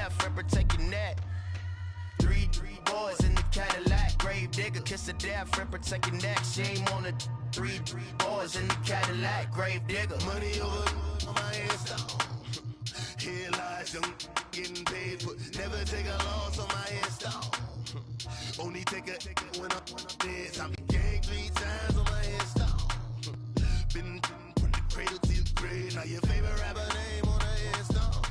death for protecting that. Three boys in the Cadillac. Grave digger, kiss the death for protecting that. Shame on the three boys in the Cadillac. Grave digger. Money over on my headstone. Here lies young, getting paid, but never take a loss on my headstone. Only take a when I'm dead. I be gang 3 times on my headstone. Been from the cradle to the grave. Now your favorite rapper name on a headstone.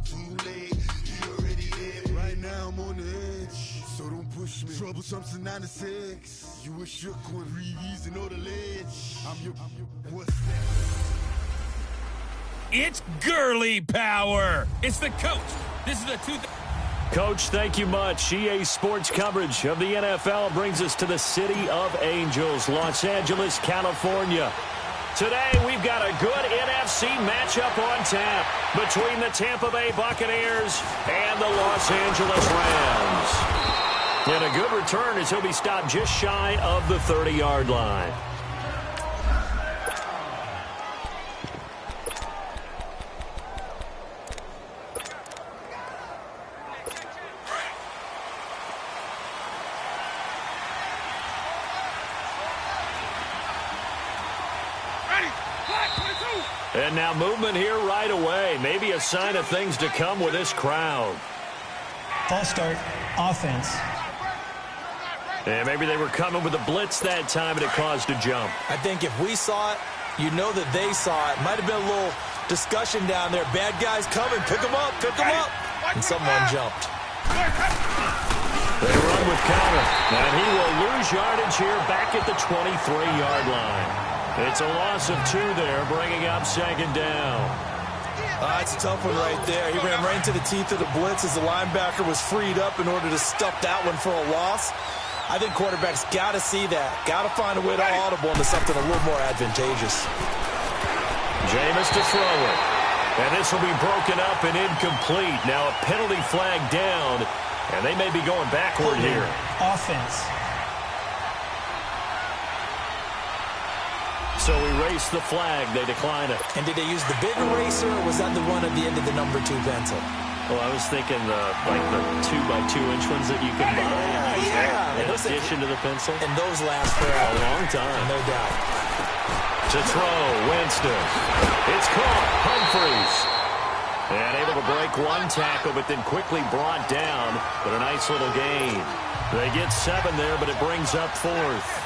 Too late, you already dead. Right now I'm on the edge, so don't push me. Troublesome to 96. You a shook one, breathe and know the ledge. I'm your what's that? It's girly power. It's the coach. This is the Coach, thank you much. EA Sports coverage of the NFL brings us to the City of Angels, Los Angeles, California. Today, we've got a good NFC matchup on tap between the Tampa Bay Buccaneers and the Los Angeles Rams. And a good return as he'll be stopped just shy of the 30-yard line. And now movement here right away. Maybe a sign of things to come with this crowd. False start, offense. And maybe they were coming with a blitz that time and it caused a jump. I think if we saw it, you know that they saw it. Might have been a little discussion down there. Bad guys coming. Pick them up. Pick them up. And someone jumped. They run with counter. And he will lose yardage here back at the 23-yard line. It's a loss of 2 there, bringing up second down. It's a tough one right there. He ran right into the teeth of the blitz as the linebacker was freed up in order to stuff that one for a loss. I think quarterbacks got to see that. Got to find a way to audible into something a little more advantageous. Jameis to throw it. And this will be broken up and incomplete. Now a penalty flag down, and they may be going backward here. Offense. So erase the flag. They decline it. And did they use the big eraser, or was that the one at the end of the number 2 pencil? Well, I was thinking like the 2x2-inch ones that you can buy. Yeah. In addition to the pencil. And those last for a long time. No doubt. To throw, Winston. It's caught. Humphreys. And able to break one tackle, but then quickly brought down. But a nice little gain. They get 7 there, but it brings up 4th.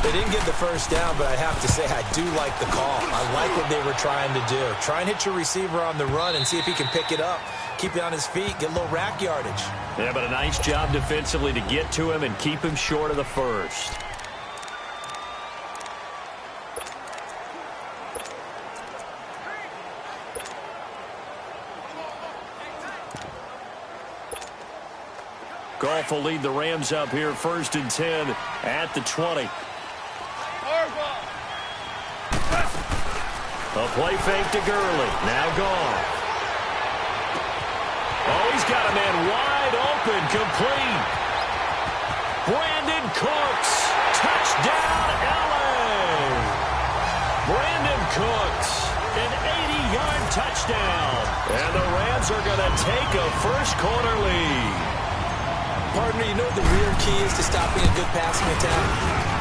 They didn't get the first down, but I have to say I do like the call. I like what they were trying to do. Try and hit your receiver on the run and see if he can pick it up. Keep it on his feet, get a little rack yardage. Yeah, but a nice job defensively to get to him and keep him short of the first. Goff will lead the Rams up here, 1st and 10 at the 20. A play fake to Gurley. Now Goff. Oh, he's got a man wide open, complete. Brandon Cooks. Touchdown, L.A. Brandon Cooks, an 80-yard touchdown. And the Rams are going to take a first-quarter lead. Partner, you know what the real key is to stopping a good passing attack?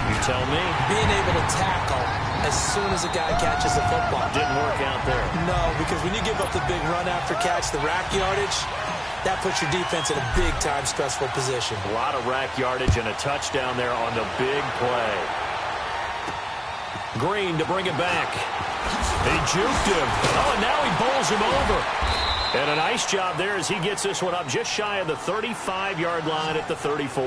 You tell me. Being able to tackle as soon as a guy catches the football. Didn't work out there. No, because when you give up the big run after catch, the rack yardage, that puts your defense in a big-time stressful position. A lot of rack yardage and a touchdown there on the big play. Green to bring it back. He juked him. Oh, and now he bowls him over. And a nice job there as he gets this one up just shy of the 35-yard line at the 34.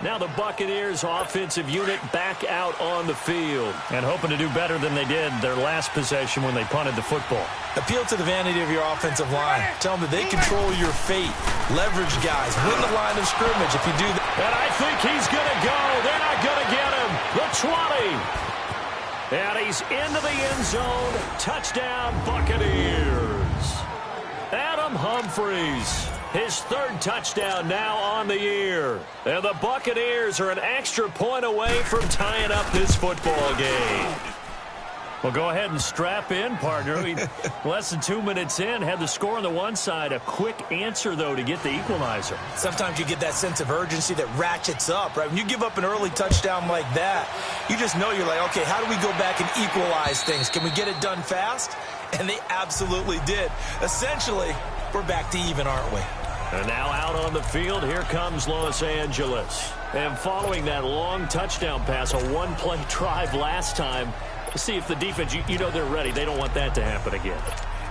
Now the Buccaneers offensive unit back out on the field and hoping to do better than they did their last possession when they punted the football. Appeal to the vanity of your offensive line. Tell them that they control your fate. Leverage guys. Win the line of scrimmage if you do that. And I think he's going to go. They're not going to get him. The 20. And he's into the end zone. Touchdown, Buccaneers. Adam Humphreys, his 3rd touchdown now on the year. And the Buccaneers are an extra point away from tying up this football game. Well, go ahead and strap in, partner. Less than 2 minutes in, had the score on the one side. A quick answer, though, to get the equalizer. Sometimes you get that sense of urgency that ratchets up, right? When you give up an early touchdown like that, you just know you're like, okay, how do we go back and equalize things? Can we get it done fast? And they absolutely did. Essentially, we're back to even, aren't we? And now out on the field, here comes Los Angeles. And following that long touchdown pass, a one-play drive last time, see if the defense, you know they're ready. They don't want that to happen again.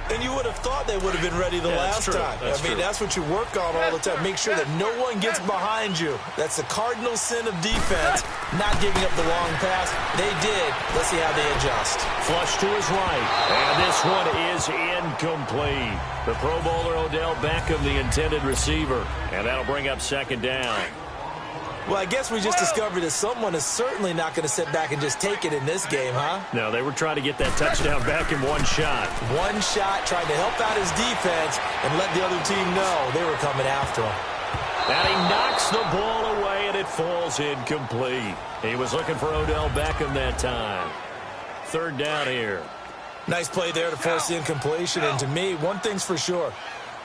And you would have thought they would have been ready the last time. That's what you work on all the time. Make sure that no one gets behind you. That's the cardinal sin of defense, not giving up the long pass. They did. Let's see how they adjust. Flush to his right. And this one is incomplete. The Pro Bowler Odell Beckham, the intended receiver. And that'll bring up second down. Well, I guess we just discovered that someone is certainly not going to sit back and just take it in this game, huh? No, they were trying to get that touchdown back in one shot. One shot, trying to help out his defense and let the other team know they were coming after him. And he knocks the ball away, and it falls incomplete. He was looking for Odell Beckham that time. Third down here. Nice play there to force the incompletion. And to me, one thing's for sure.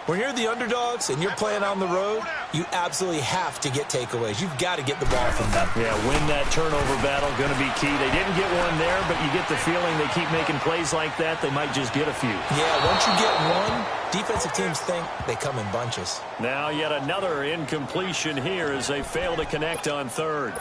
When you're the underdogs and you're playing on the road, you absolutely have to get takeaways. You've got to get the ball from them. Yeah, win that turnover battle, going to be key. They didn't get one there, but you get the feeling they keep making plays like that, they might just get a few. Yeah, once you get one, defensive teams think they come in bunches. Now yet another incompletion here as they fail to connect on third.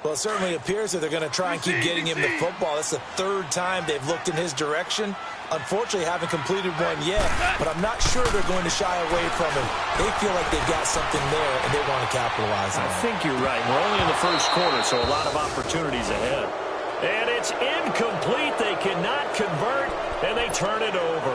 Well, it certainly appears that they're going to try and keep getting him the football. That's the third time they've looked in his direction. Unfortunately, haven't completed one yet, but I'm not sure they're going to shy away from him. They feel like they've got something there, and they want to capitalize on it. I think you're right. We're only in the first quarter, so a lot of opportunities ahead. And it's incomplete. They cannot convert, and they turn it over.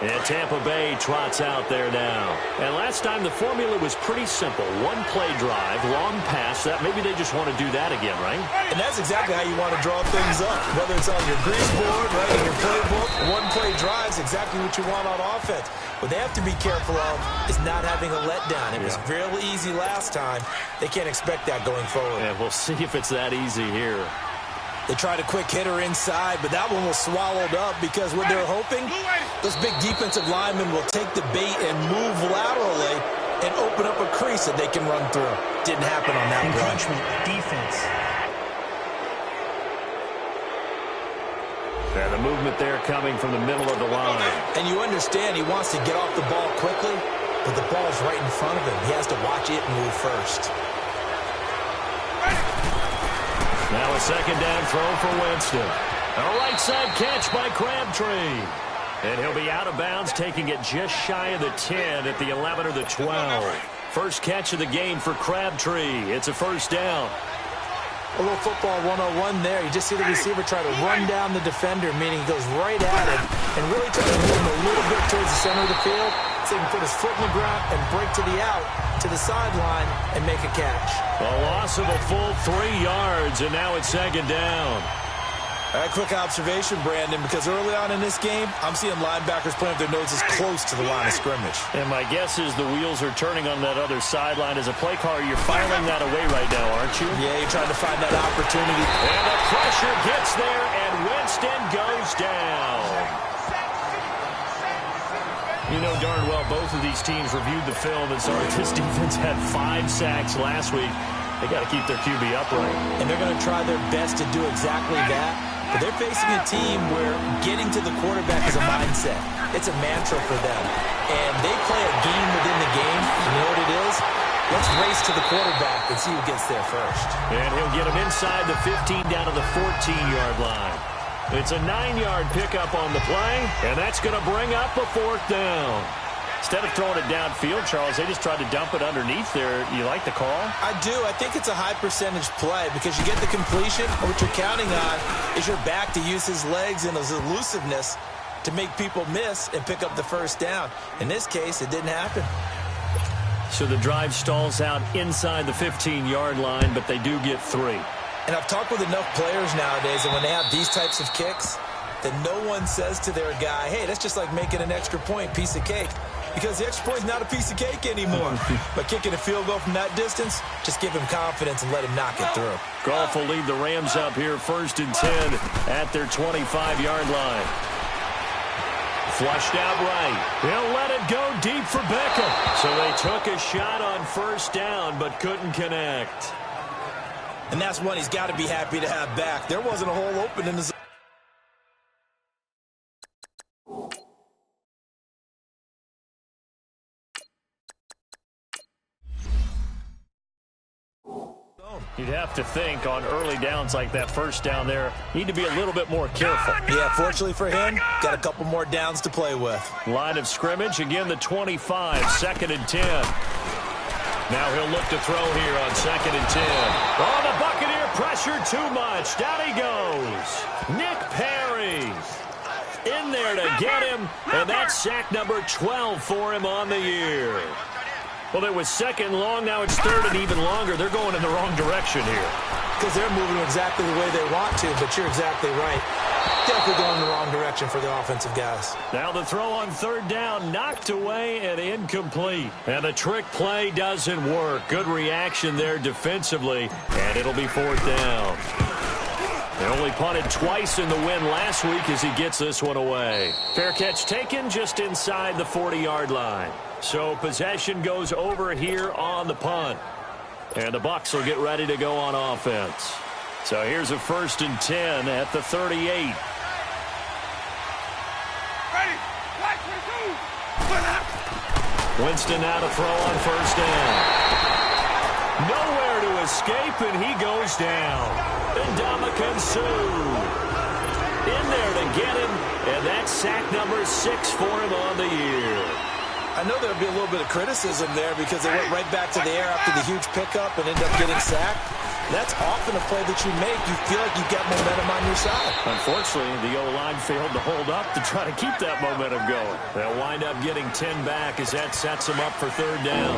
And Tampa Bay trots out there now. And last time the formula was pretty simple. One play drive, long pass. That maybe they just want to do that again, right? And that's exactly how you want to draw things up. Whether it's on your grease board, right, in your playbook, one play drive is exactly what you want on offense. What they have to be careful of is not having a letdown. It was real easy last time. They can't expect that going forward. Yeah, we'll see if it's that easy here. They tried a quick hitter inside, but that one was swallowed up because what they're hoping, those big defensive linemen will take the bait and move laterally and open up a crease that they can run through. Didn't happen on that play. Encroachment, defense. And the movement there coming from the middle of the line. And you understand he wants to get off the ball quickly, but the ball's right in front of him. He has to watch it move first. Now a second down throw for Winston. A right side catch by Crabtree. And he'll be out of bounds, taking it just shy of the 10 at the 11 or the 12. First catch of the game for Crabtree. It's a first down. A little football 101 there. You just see the receiver try to run down the defender, meaning he goes right at him and really try to move him a little bit towards the center of the field so he can put his foot in the ground and break to the out, to the sideline, and make a catch. A loss of a full 3 yards, and now it's second down. All right, quick observation, Brandon, because early on in this game, I'm seeing linebackers playing with their noses close to the line of scrimmage. And my guess is the wheels are turning on that other sideline. As a play caller, you're filing that away right now, aren't you? Yeah, you're trying to find that opportunity. And the pressure gets there, and Winston goes down. You know darn well both of these teams reviewed the film and saw that this defense had 5 sacks last week. They got to keep their QB upright. And they're going to try their best to do exactly that. But they're facing a team where getting to the quarterback is a mindset. It's a mantra for them. And they play a game within the game. You know what it is? Let's race to the quarterback and see who gets there first. And he'll get him inside the 15 down to the 14-yard line. It's a 9-yard pickup on the play, and that's going to bring up a 4th down. Instead of throwing it downfield, Charles, they just tried to dump it underneath there. You like the call? I do. I think it's a high-percentage play because you get the completion. What you're counting on is your back to use his legs and his elusiveness to make people miss and pick up the first down. In this case, it didn't happen. So the drive stalls out inside the 15-yard line, but they do get 3. And I've talked with enough players nowadays, and when they have these types of kicks, that no one says to their guy, hey, that's just like making an extra point, piece of cake. because the extra point is not a piece of cake anymore. But kicking a field goal from that distance, just give him confidence and let him knock it through. Goff will lead the Rams up here 1st and 10 at their 25-yard line. Flushed out right. He'll let it go deep for Beckham. So they took a shot on 1st down but couldn't connect. And that's one he's got to be happy to have back. There wasn't a hole open in the zone. You'd have to think on early downs like that 1st down there, need to be a little bit more careful. Yeah, fortunately for him, got a couple more downs to play with. Line of scrimmage, again the 25, 2nd and 10. Now he'll look to throw here on 2nd and 10. Oh, the Buccaneer pressure too much. Down he goes. Nick Perry in there to get him, and that's sack number 12 for him on the year. Well, it was 2nd long, now it's 3rd and even longer. They're going in the wrong direction here. Because they're moving exactly the way they want to, but you're exactly right. Definitely going in the wrong direction for the offensive guys. Now the throw on 3rd down, knocked away and incomplete. And the trick play doesn't work. Good reaction there defensively, and it'll be 4th down. They only punted twice in the win last week as he gets this one away. Fair catch taken just inside the 40-yard line. So possession goes over here on the punt. And the Bucs will get ready to go on offense. So here's a 1st and 10 at the 38. Winston now to throw on 1st down. Nowhere to escape, and he goes down. And Ndamukong Suh in there to get him, and that's sack number 6 for him on the year. I know there'll be a little bit of criticism there because they went right back to the air after the huge pickup and ended up getting sacked. That's often a play that you make. You feel like you've got momentum on your side. Unfortunately, the O-line failed to hold up to try to keep that momentum going. They'll wind up getting 10 back as that sets them up for 3rd down.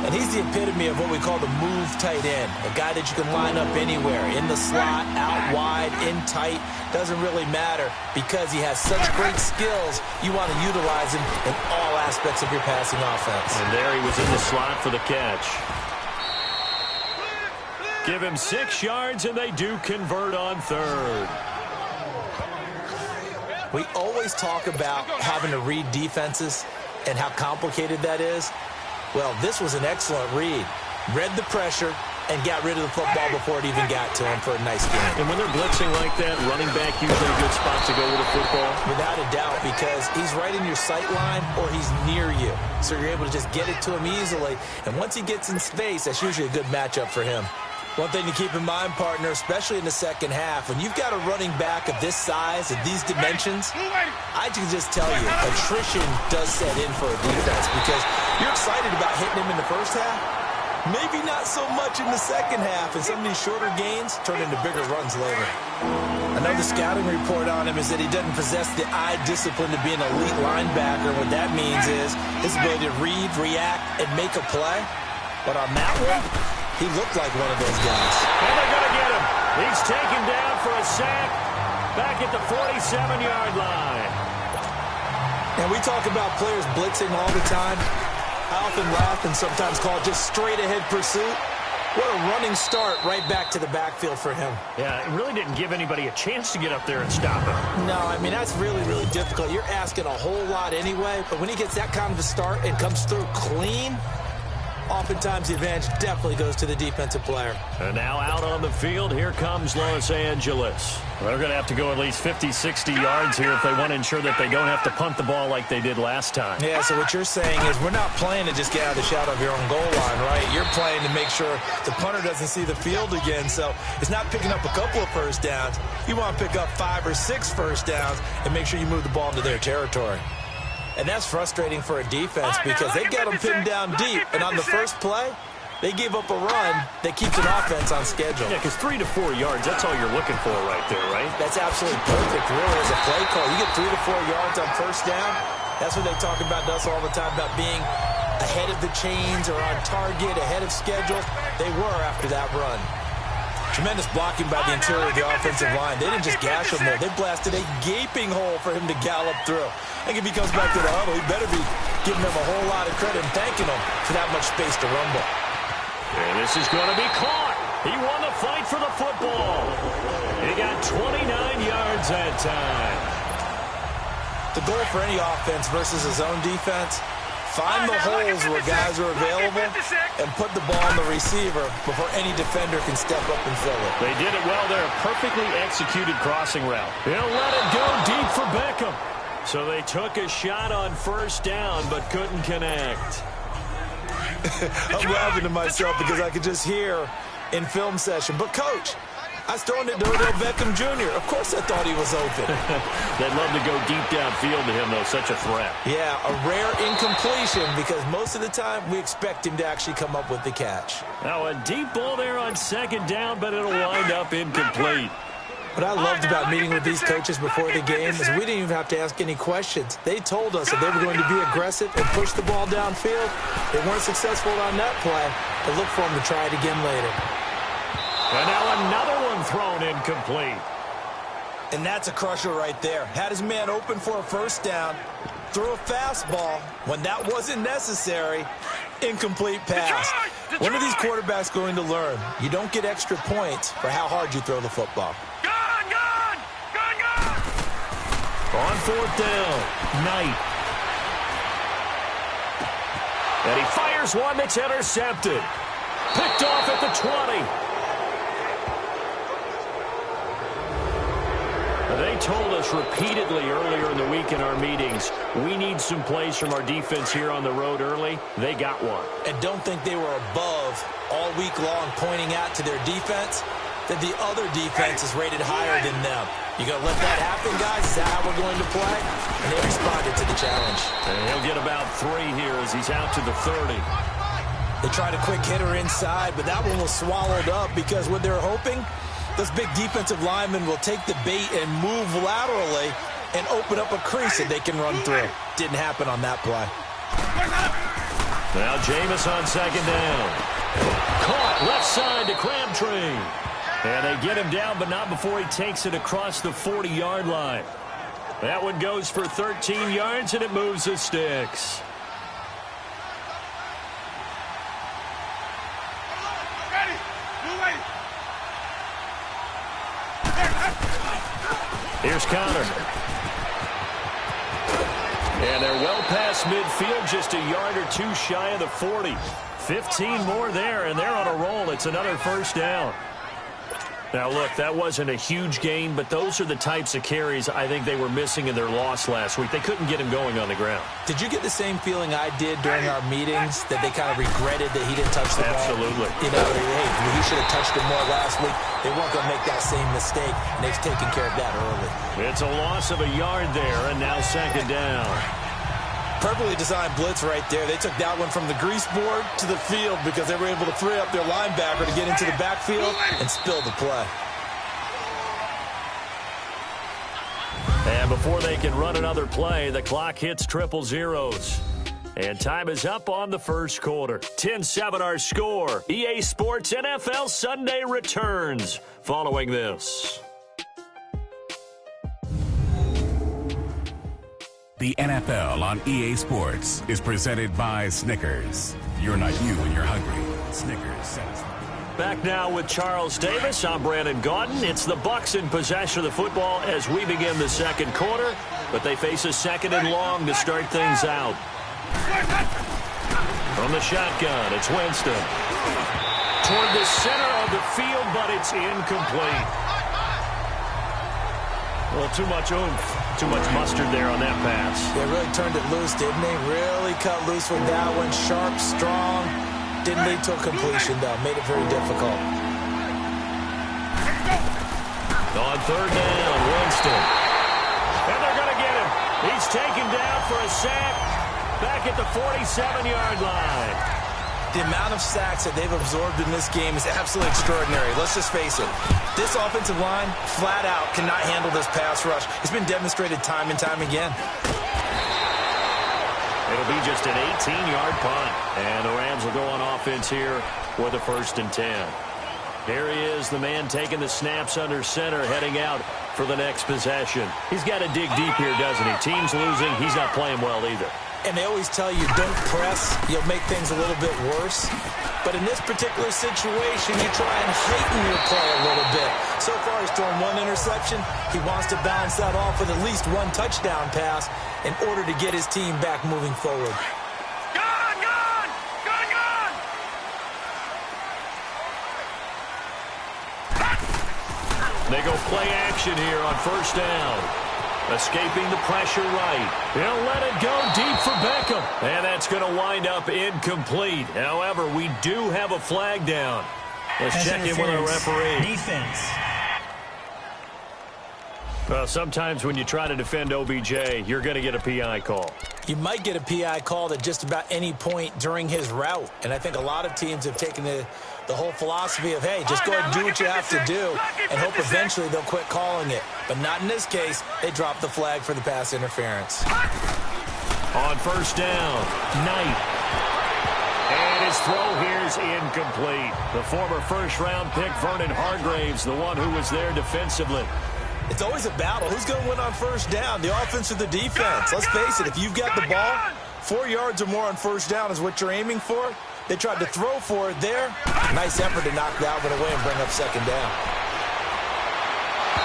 And he's the epitome of what we call the move tight end. A guy that you can line up anywhere, in the slot, out wide, in tight. Doesn't really matter because he has such great skills. You want to utilize him in all aspects of your passing offense. And there he was in the slot for the catch. Give him 6 yards, and they do convert on 3rd. We always talk about having to read defenses and how complicated that is. Well, this was an excellent read. Read the pressure and got rid of the football before it even got to him for a nice game. And when they're blitzing like that, running back usually a good spot to go with a football? Without a doubt, because he's right in your sight line or he's near you. So you're able to just get it to him easily. And once he gets in space, that's usually a good matchup for him. One thing to keep in mind, partner, especially in the second half, when you've got a running back of this size, of these dimensions, I can just tell you, attrition does set in for a defense because you're excited about hitting him in the first half. Maybe not so much in the second half, and some of these shorter gains turn into bigger runs later. Another scouting report on him is that he doesn't possess the eye discipline to be an elite linebacker. What that means is his ability to read, react, and make a play. But on that one, he looked like one of those guys. And they're going to get him. He's taken down for a sack back at the 47-yard line. And we talk about players blitzing all the time. I often laugh and sometimes call it just straight-ahead pursuit. What a running start right back to the backfield for him. Yeah, it really didn't give anybody a chance to get up there and stop him. No, I mean, that's really, really difficult. You're asking a whole lot anyway, but when he gets that kind of a start and comes through clean, oftentimes the advantage definitely goes to the defensive player. And now out on the field, here comes Los Angeles. They're going to have to go at least 50, 60 yards here if they want to ensure that they don't have to punt the ball like they did last time. Yeah, so what you're saying is we're not playing to just get out of the shadow of your own goal line, right? You're playing to make sure the punter doesn't see the field again. So it's not picking up a couple of first downs. You want to pick up 5 or 6 first downs and make sure you move the ball into their territory. And that's frustrating for a defense because they've got them pinned down deep. And on the first play, they gave up a run that keeps an offense on schedule. Yeah, because 3 to 4 yards, that's all you're looking for right there, right? That's absolutely perfect, really, as a play call. You get 3 to 4 yards on first down. That's what they talk about us all the time, about being ahead of the chains or on target, ahead of schedule. They were after that run. Tremendous blocking by the interior of the offensive line. They didn't just gash him there. They blasted a gaping hole for him to gallop through. I think if he comes back to the huddle, he better be giving them a whole lot of credit and thanking them for that much space to rumble. And this is going to be caught. He won the fight for the football. He got 29 yards that time. The goal for any offense versus his own defense, find the holes where guys are available and put the ball on the receiver before any defender can step up and fill it. They did it well there. Perfectly executed crossing route. He'll let it go deep for Beckham. So they took a shot on first down but couldn't connect. I'm laughing to myself because I could just hear in film session, but coach, I was throwing it to Odell Beckham Jr. Of course I thought he was open. They'd love to go deep downfield to him, though. Such a threat. Yeah, a rare incompletion because most of the time we expect him to actually come up with the catch. Now a deep ball there on second down, but it'll wind up incomplete. What I loved about meeting with these coaches before the game is we didn't even have to ask any questions. They told us that they were going to be aggressive and push the ball downfield. They weren't successful on that play, but look for them to try it again later. And now another one thrown incomplete. And that's a crusher right there. Had his man open for a first down, threw a fastball when that wasn't necessary, incomplete pass. When are these quarterbacks going to learn? You don't get extra points for how hard you throw the football. On fourth down, Knight. And he fires one that's intercepted. Picked off at the 20. They told us repeatedly earlier in the week in our meetings, we need some plays from our defense here on the road early. They got one. And don't think they were above all week long pointing out to their defense that the other defense is rated higher than them. You going to let that happen, guys? Is that how we're going to play? And they responded to the challenge. And he'll get about 3 here as he's out to the 30. They tried a quick hitter inside, but that one was swallowed up because what they're hoping, those big defensive linemen will take the bait and move laterally and open up a crease that they can run through. Didn't happen on that play. Now Jameis on second down. Caught left side to Crabtree. And they get him down, but not before he takes it across the 40-yard line. That one goes for 13 yards, and it moves the sticks. Here's Connor. And they're well past midfield, just a yard or two shy of the 40. 15 more there, and they're on a roll. It's another first down. Now, look, that wasn't a huge gain, but those are the types of carries I think they were missing in their loss last week. They couldn't get him going on the ground. Did you get the same feeling I did during our meetings, that they kind of regretted that he didn't touch the ball? Absolutely. You know, hey, he should have touched it more last week. They weren't going to make that same mistake, and they've taken care of that early. It's a loss of a yard there, and now second down. Perfectly designed blitz right there. They took that one from the grease board to the field because they were able to free up their linebacker to get into the backfield and spill the play. And before they can run another play, the clock hits triple zeros. And time is up on the first quarter. 10-7 our score. EA Sports NFL Sunday returns following this. The NFL on EA Sports is presented by Snickers. You're not you when you're hungry. Snickers satisfies. Back now with Charles Davis. I'm Brandon Gaudin. It's the Bucs in possession of the football as we begin the second quarter, but they face a second and long to start things out. From the shotgun, it's Winston. Toward the center of the field, but it's incomplete. Well, too much oomph. Too much mustard there on that pass. They really turned it loose, didn't they? Really cut loose with that one. Sharp, strong. Didn't lead to a completion, though. Made it very difficult. On third down, Winston. And they're going to get him. He's taken down for a sack back at the 47-yard line. The amount of sacks that they've absorbed in this game is absolutely extraordinary. Let's just face it. This offensive line, flat out, cannot handle this pass rush. It's been demonstrated time and time again. It'll be just an 18-yard punt. And the Rams will go on offense here with a 1st and 10. Here he is, the man taking the snaps under center, heading out for the next possession. He's got to dig deep here, doesn't he? Team's losing. He's not playing well either. And they always tell you, don't press. You'll make things a little bit worse. But in this particular situation, you try and heighten your play a little bit. So far, he's thrown one interception. He wants to balance that off with at least one touchdown pass in order to get his team back moving forward. They go play action here on first down. Escaping the pressure right. He'll let it go deep for Beckham. And that's going to wind up incomplete. However, we do have a flag down. Let's check in with our referee. Defense. Well, sometimes when you try to defend OBJ, you're going to get a PI call. You might get a PI called at just about any point during his route. And I think a lot of teams have taken the whole philosophy of, hey, just go and do what you have to do and hope eventually they'll quit calling it. But not in this case. They dropped the flag for the pass interference. On first down, Knight. And his throw here's incomplete. The former first-round pick, Vernon Hargraves, the one who was there defensively. It's always a battle. Who's going to win on first down, the offense or the defense? Let's face it, if you've got the ball, 4 yards or more on first down is what you're aiming for. They tried to throw for it there. Nice effort to knock that one away and bring up second down.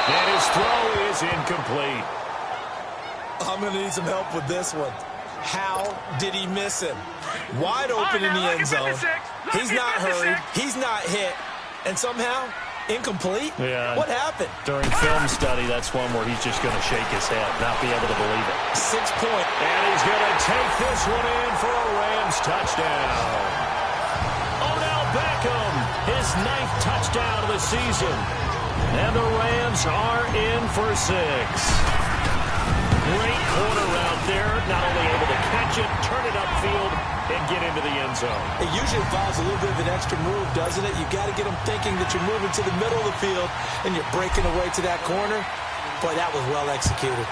And his throw is incomplete. I'm going to need some help with this one. How did he miss him? Wide open in the end zone. He's not hurried. He's not hit. And somehow, incomplete? Yeah. What happened? During film study, that's one where he's just going to shake his head, not be able to believe it. 6 point. And he's going to take this one in for a Rams touchdown. Odell Beckham, his 9th touchdown of the season. And the Rams are in for 6. Great corner route there. Not only able to catch it, turn it upfield, and get into the end zone. It usually involves a little bit of an extra move, doesn't it? You've got to get them thinking that you're moving to the middle of the field and you're breaking away to that corner. Boy, that was well executed.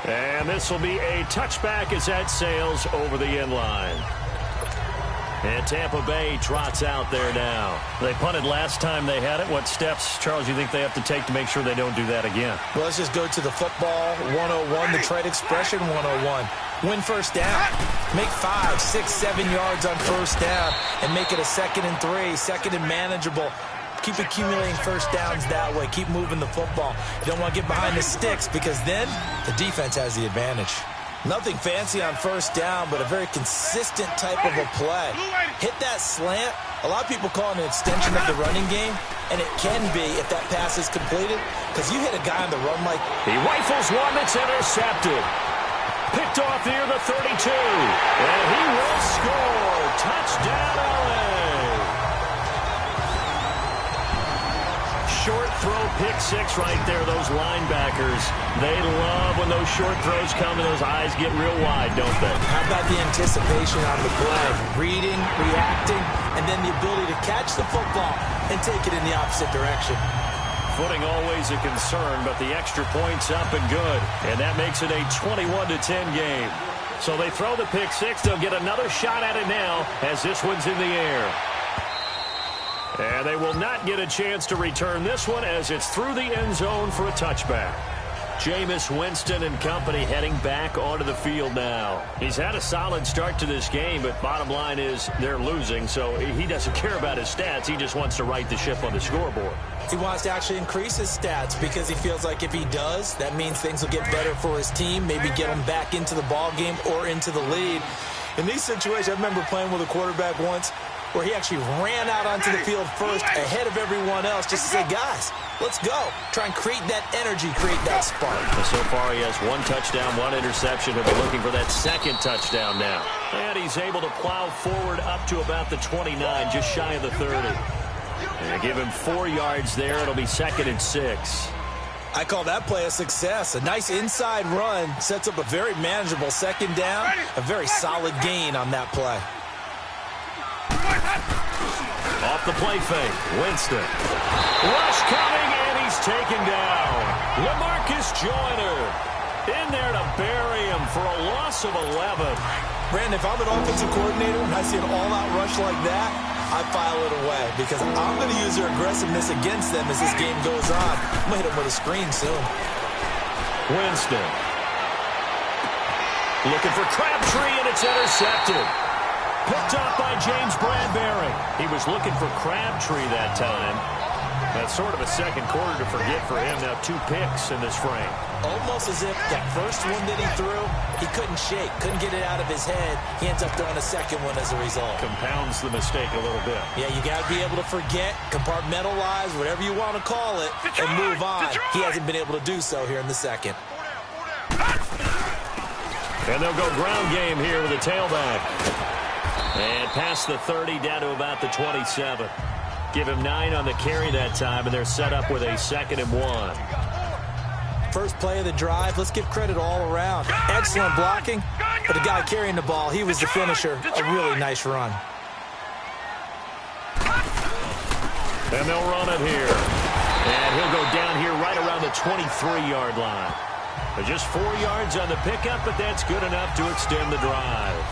And this will be a touchback as that sails over the end line. And Tampa Bay trots out there now. They punted last time they had it. What steps, Charles, you think they have to take to make sure they don't do that again? Well, let's just go to the football 101, the trade expression 101. Win first down. Make 5, 6, 7 yards on first down and make it a 2nd and 3, 2nd and manageable. Keep accumulating first downs that way. Keep moving the football. You don't want to get behind the sticks because then the defense has the advantage. Nothing fancy on first down, but a very consistent type of a play. Hit that slant. A lot of people call it an extension of the running game, and it can be if that pass is completed, because you hit a guy on the run like... He rifles one that's intercepted. Picked off near the 32. And he will score. Touchdown, LA. Short throw, pick 6 right there. Those linebackers, they love when those short throws come and those eyes get real wide, don't they? How about the anticipation on the play? Reading, reacting, and then the ability to catch the football and take it in the opposite direction. Footing always a concern, but the extra point's up and good. And that makes it a 21-10 game. So they throw the pick 6. They'll get another shot at it now as this one's in the air. And they will not get a chance to return this one as it's through the end zone for a touchback. Jameis Winston and company heading back onto the field now. He's had a solid start to this game, but bottom line is they're losing, so he doesn't care about his stats. He just wants to right the ship on the scoreboard. He wants to actually increase his stats because he feels like if he does, that means things will get better for his team, maybe get him back into the ball game or into the lead. In these situations, I remember playing with a quarterback once where he actually ran out onto the field first ahead of everyone else just to say, guys, let's go. Try and create that energy, create that spark. So far, he has 1 touchdown, 1 interception. He'll be looking for that 2nd touchdown now. And he's able to plow forward up to about the 29, just shy of the 30. And give him 4 yards there. It'll be 2nd and 6. I call that play a success. A nice inside run sets up a very manageable 2nd down, a very solid gain on that play. Off the play fake, Winston. Rush coming, and he's taken down. LaMarcus Joyner in there to bury him for a loss of 11. Brandon, if I'm an offensive coordinator and I see an all-out rush like that, I file it away because I'm going to use their aggressiveness against them as this game goes on. I'm going to hit them with a screen soon. Winston. Looking for Crabtree, and it's intercepted. Picked up by James Bradbury. He was looking for Crabtree that time. That's sort of a second quarter to forget for him. Now 2 picks in this frame. Almost as if that first one that he threw, he couldn't shake, couldn't get it out of his head. He ends up throwing a second one as a result. Compounds the mistake a little bit. Yeah, you got to be able to forget, compartmentalize, whatever you want to call it, and move on. He hasn't been able to do so here in the second. And they'll go ground game here with a tailback. And past the 30 down to about the 27. Give him 9 on the carry that time, and they're set up with a 2nd and 1. First play of the drive, let's give credit all around. Excellent blocking, but the guy carrying the ball, he was the finisher. A really nice run. And they'll run it here. And he'll go down here right around the 23-yard line. Just 4 yards on the pickup, but that's good enough to extend the drive.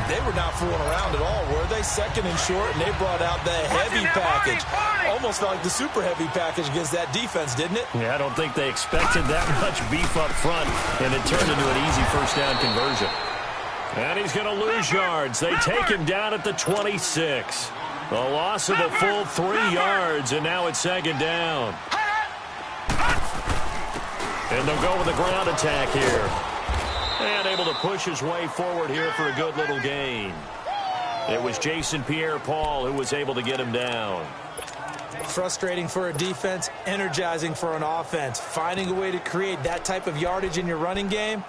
They were not fooling around at all, were they? 2nd and short, and they brought out the heavy package. Almost felt like the super heavy package against that defense, didn't it? Yeah, I don't think they expected that much beef up front, and it turned into an easy first down conversion. And he's going to lose yards. They take him down at the 26. A loss of a full 3 yards, and now it's 2nd down. And they'll go with a ground attack here. And able to push his way forward here for a good little gain. It was Jason Pierre-Paul who was able to get him down. Frustrating for a defense, energizing for an offense. Finding a way to create that type of yardage in your running game,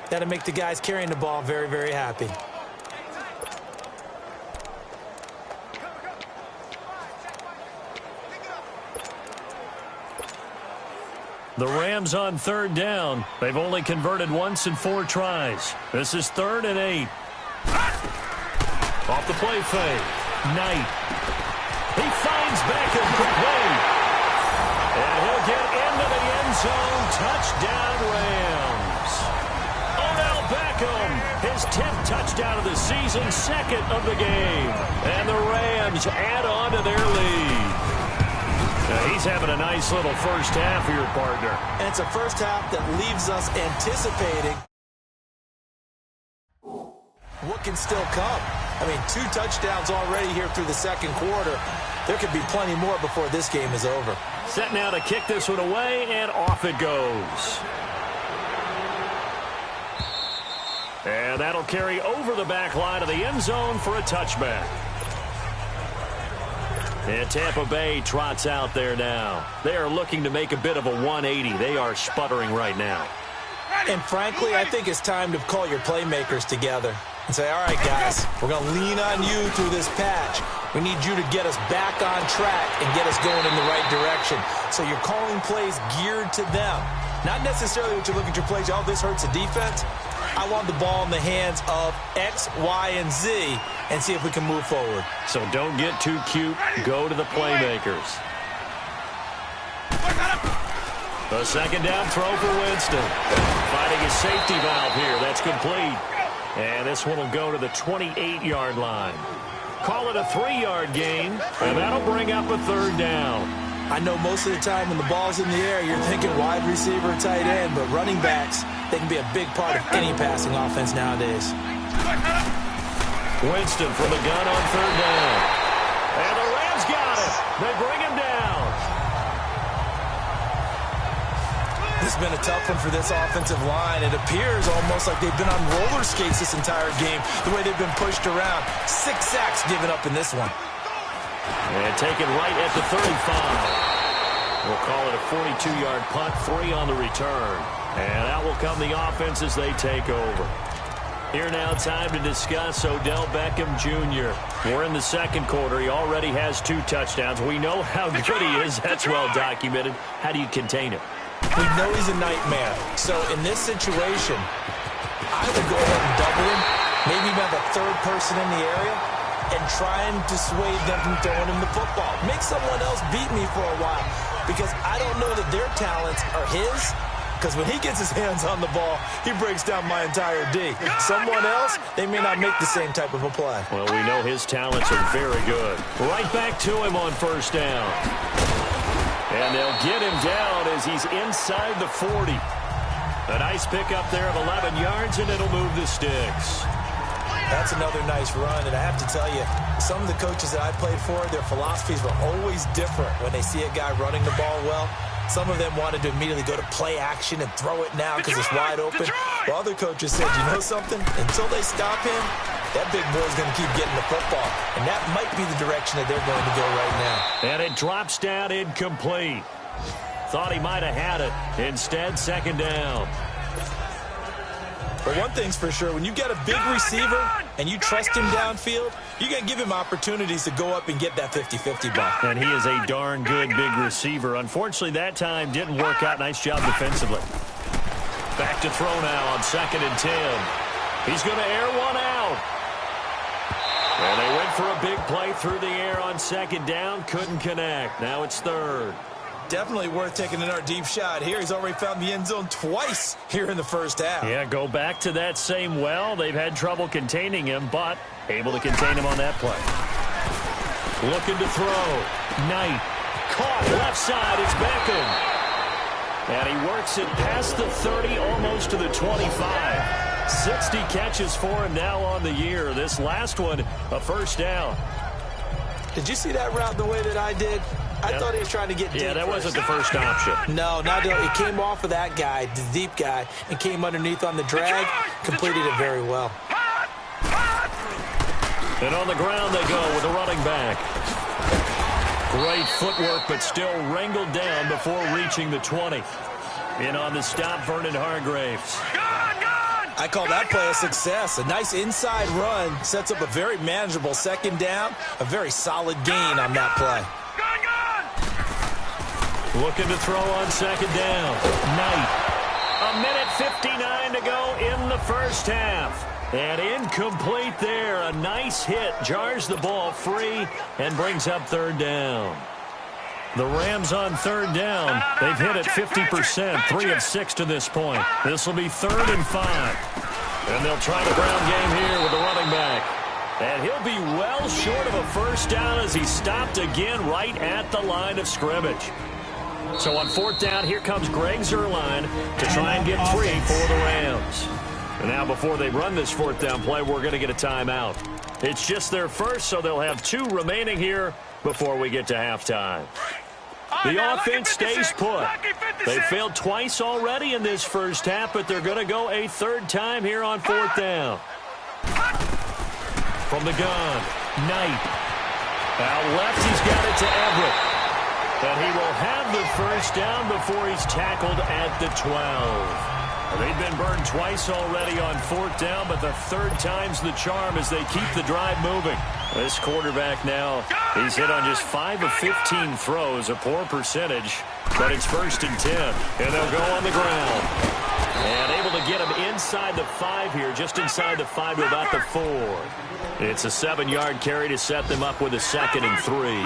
that'll make the guys carrying the ball very, very happy. The Rams on 3rd down. They've only converted once in 4 tries. This is 3rd and 8. Off the play fake. Knight. He finds Beckham complete. And he'll get into the end zone. Touchdown Rams. Odell Beckham, his 10th touchdown of the season, 2nd of the game. And the Rams add on to their lead. He's having a nice little first half here, partner. And it's a first half that leaves us anticipating what can still come. I mean, 2 touchdowns already here through the 2nd quarter. There could be plenty more before this game is over. Set now to kick this one away, and off it goes. And that'll carry over the back line of the end zone for a touchback. And Tampa Bay trots out there now. They are looking to make a bit of a 180. They are sputtering right now. And frankly, I think it's time to call your playmakers together and say, all right, guys, we're going to lean on you through this patch. We need you to get us back on track and get us going in the right direction. So you're calling plays geared to them. Not necessarily what you look at your plays, oh, this hurts the defense. I want the ball in the hands of X, Y, and Z and see if we can move forward. So don't get too cute. Go to the playmakers. A 2nd down throw for Winston. Finding his safety valve here. That's complete. And this one will go to the 28-yard line. Call it a 3-yard gain, and that'll bring up a 3rd down. I know most of the time when the ball's in the air, you're thinking wide receiver, tight end, but running backs, they can be a big part of any passing offense nowadays. Winston from the gun on 3rd down. And the Rams got it. They bring him down. This has been a tough one for this offensive line. It appears almost like they've been on roller skates this entire game, the way they've been pushed around. 6 sacks given up in this one. And taken right at the 35. We'll call it a 42-yard punt, 3 on the return. And out will come the offense as they take over. Here now, time to discuss Odell Beckham Jr. We're in the 2nd quarter. He already has 2 touchdowns. We know how good he is. That's well documented. How do you contain him? We know he's a nightmare. So in this situation, I would go ahead and double him. Maybe even have a 3rd person in the area and try and dissuade them from throwing him the football. Make someone else beat me for a while because I don't know that their talents are his. Because when he gets his hands on the ball, he breaks down my entire D. Someone else, they may not make the same type of a play. Well, we know his talents are very good. Right back to him on 1st down. And they'll get him down as he's inside the 40. A nice pickup there of 11 yards, and it'll move the sticks. That's another nice run, and I have to tell you, some of the coaches that I played for, their philosophies were always different when they see a guy running the ball well. Some of them wanted to immediately go to play action and throw it now because it's wide open. While other coaches said, you know something? Until they stop him, that big boy's going to keep getting the football. And that might be the direction that they're going to go right now. And it drops down incomplete. Thought he might have had it. Instead, second down. But one thing's for sure, when you get a big receiver and you trust him downfield, you're going to give him opportunities to go up and get that 50-50 ball. And he is a darn good big receiver. Unfortunately, that time didn't work out. Nice job defensively. Back to throw now on 2nd and 10. He's going to air one out. And they went for a big play through the air on 2nd down. Couldn't connect. Now it's 3rd. Definitely worth taking another deep shot here. He's already found the end zone twice here in the first half. Yeah, go back to that same well. They've had trouble containing him, but able to contain him on that play. Looking to throw. Knight. Caught left side. It's Beckham. And he works it past the 30, almost to the 25. 60 catches for him now on the year. This last one, a first down. Did you see that route the way that I did? I thought he was trying to get deep. Yeah, that wasn't the first option. No, not at all. It came off of that guy, the deep guy, and came underneath on the drag. Completed it very well. And on the ground they go with a running back. Great footwork, but still wrangled down before reaching the 20. In on the stop, Vernon Hargreaves. I call that play a success. A nice inside run sets up a very manageable 2nd down. A very solid gain on that play. Looking to throw on 2nd down. Knight. 1:59 to go in the first half. And incomplete there. A nice hit. Jars the ball free and brings up 3rd down. The Rams on 3rd down. They've hit it 50%. 3 of 6 to this point. This will be 3rd and 5. And they'll try the ground game here with the running back. And he'll be well short of a first down as he stopped again right at the line of scrimmage. So on 4th down, here comes Greg Zuerlein to try and get 3 for the Rams. And now before they run this 4th down play, we're going to get a timeout. It's just their first, so they'll have 2 remaining here before we get to halftime. The offense stays put. They failed twice already in this first half, but they're going to go a 3rd time here on 4th down. From the gun, Knight. Out left, he's got it to Everett. And he will have the first down before he's tackled at the 12. They've been burned twice already on 4th down, but the 3rd time's the charm as they keep the drive moving. This quarterback now, he's hit on just 5 of 15 throws, a poor percentage, but it's 1st and 10. And they'll go on the ground. And able to get him inside the 5 here, just inside the 5 to about the 4. It's a 7-yard carry to set them up with a 2nd and 3.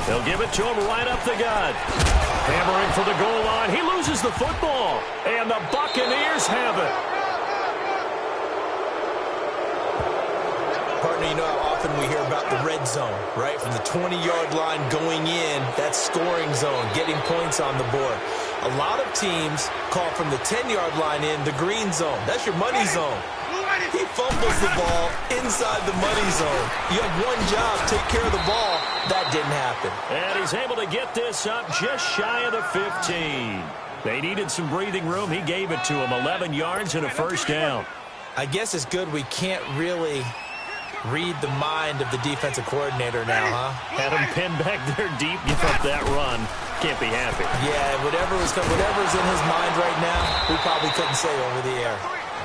They'll give it to him right up the gut. Hammering for the goal line. He loses the football. And the Buccaneers have it. Partner, you know how often we hear about the red zone, right? From the 20-yard line going in, that scoring zone, getting points on the board. A lot of teams call from the 10-yard line in the green zone. That's your money zone. He fumbles the ball inside the money zone. You have one job, take care of the ball. That didn't happen. And he's able to get this up just shy of the 15. They needed some breathing room. He gave it to him. 11 yards and a first down. I guess it's good we can't really read the mind of the defensive coordinator now, huh? Had him pinned back there deep, give up that run. Can't be happy. Yeah, whatever's in his mind right now, we probably couldn't say over the air.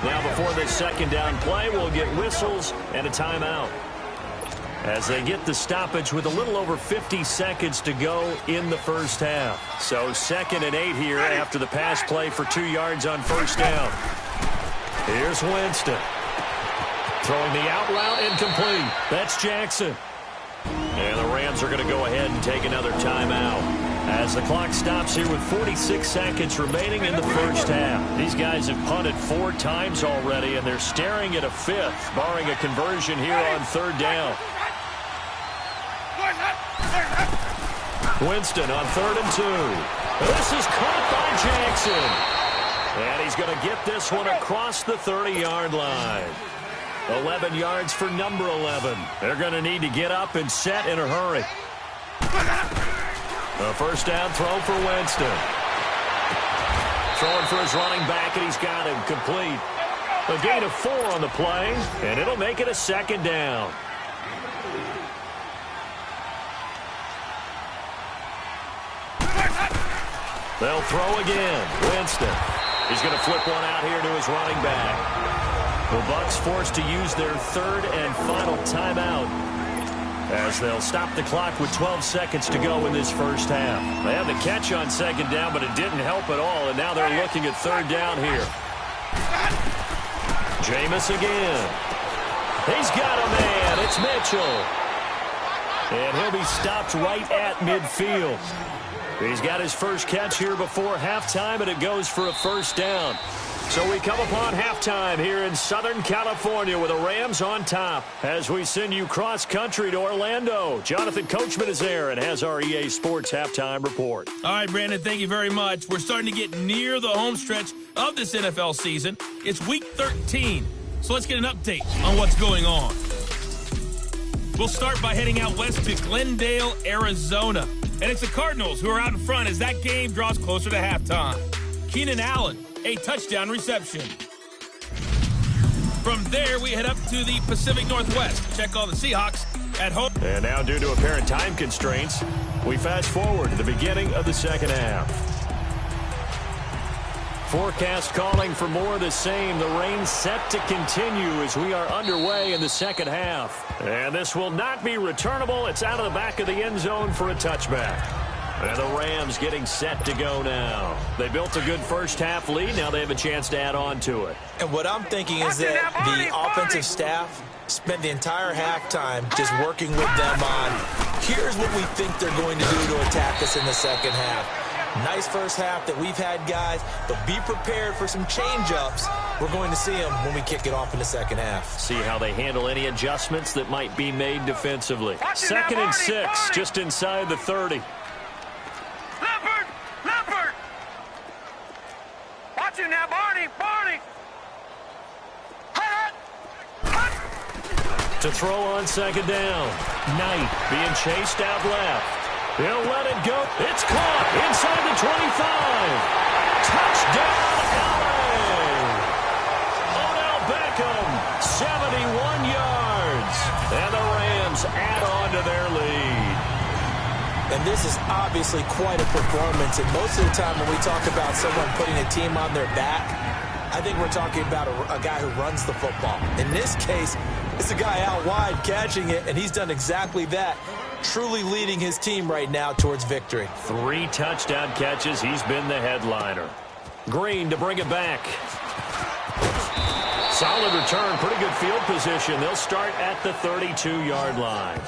Now before the 2nd down play, we'll get whistles and a timeout. As they get the stoppage with a little over 50 seconds to go in the first half. So 2nd and 8 here after the pass play for 2 yards on first down. Here's Winston. Throwing the out route incomplete. That's Jackson. And the Rams are going to go ahead and take another timeout. As the clock stops here with 46 seconds remaining in the first half. These guys have punted 4 times already, and they're staring at a 5th, barring a conversion here on 3rd down. Winston on 3rd and 2. This is caught by Jackson. And he's going to get this one across the 30-yard line. 11 yards for number 11. They're going to need to get up and set in a hurry. A first down throw for Winston. Throwing for his running back, and he's got him complete. A gain of 4 on the play, and it'll make it a second down. They'll throw again. Winston. He's going to flip one out here to his running back. The Bucs forced to use their third and final timeout as they'll stop the clock with 12 seconds to go in this first half. They had the catch on second down, but it didn't help at all, and now they're looking at third down here. Jameis again. He's got a man. It's Mitchell. And he'll be stopped right at midfield. He's got his first catch here before halftime, and it goes for a first down. So we come upon halftime here in Southern California with the Rams on top as we send you cross-country to Orlando. Jonathan Coachman is there and has our EA Sports halftime report. All right, Brandon, thank you very much. We're starting to get near the home stretch of this NFL season. It's Week 13, so let's get an update on what's going on. We'll start by heading out west to Glendale, Arizona. And it's the Cardinals who are out in front as that game draws closer to halftime. Keenan Allen, a touchdown reception. From there, we head up to the Pacific Northwest. Check all the Seahawks at home. And now, due to apparent time constraints, we fast forward to the beginning of the second half. Forecast calling for more of the same. The rain set to continue as we are underway in the second half. And this will not be returnable. It's out of the back of the end zone for a touchback. And the Rams getting set to go now. They built a good first half lead. Now they have a chance to add on to it. And what I'm thinking is that the offensive staff spent the entire halftime just working with them on, here's what we think they're going to do to attack us in the second half. Nice first half that we've had, guys, but be prepared for some change-ups. We're going to see them when we kick it off in the second half. See how they handle any adjustments that might be made defensively. Second and 6, just inside the 30. Leopard! Watch it now, Barney! To throw on second down. Knight being chased out left. He'll let it go. It's caught inside the 25. Touchdown, LA! Odell Beckham, 71 yards. And the Rams add on to their lead. And this is obviously quite a performance. And most of the time when we talk about someone putting a team on their back, I think we're talking about a guy who runs the football. In this case, it's a guy out wide catching it, and he's done exactly that. Truly leading his team right now towards victory. 3 touchdown catches. He's been the headliner. Green to bring it back. Solid return. Pretty good field position. They'll start at the 32-yard line.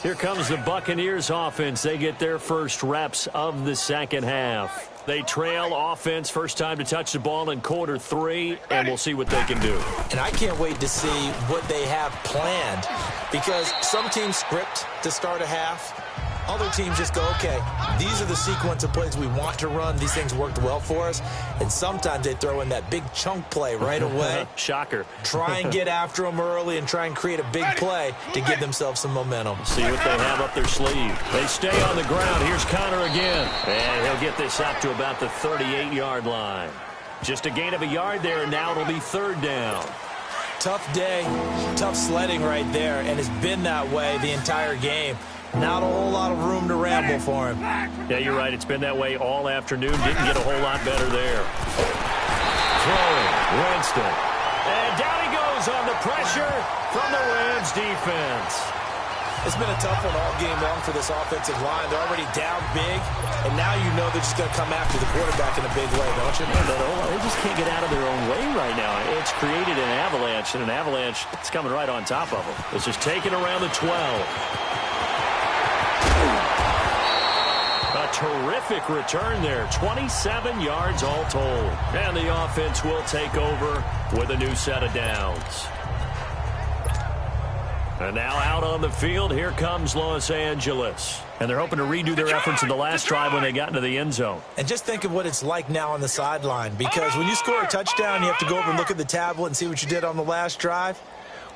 Here comes the Buccaneers offense. They get their first reps of the second half. They trail offense first time to touch the ball in quarter 3, and we'll see what they can do. And I can't wait to see what they have planned, because some teams script to start a half. Other teams just go, okay, these are the sequence of plays we want to run. These things worked well for us. And sometimes they throw in that big chunk play right away. Shocker. Try and get after them early and try and create a big play to give themselves some momentum. See what they have up their sleeve. They stay on the ground. Here's Connor again. And he'll get this up to about the 38-yard line. Just a gain of a yard there, and now it'll be third down. Tough day, tough sledding right there, and it's been that way the entire game. Not a whole lot of room to ramble for him. Yeah, you're right. It's been that way all afternoon. Didn't get a whole lot better there. Throwing, Winston. And down he goes on the pressure from the Rams defense. It's been a tough one all game long for this offensive line. They're already down big, and now you know they're just going to come after the quarterback in a big way, don't you? Yeah, they just can't get out of their own way right now. It's created an avalanche, and an avalanche is coming right on top of them. It's just taken around the 12. A terrific return there. 27 yards all told. And the offense will take over with a new set of downs. And now out on the field, here comes Los Angeles. And they're hoping to redo their efforts in the last drive when they got into the end zone. And just think of what it's like now on the sideline, because when you score a touchdown, you have to go over and look at the tablet and see what you did on the last drive.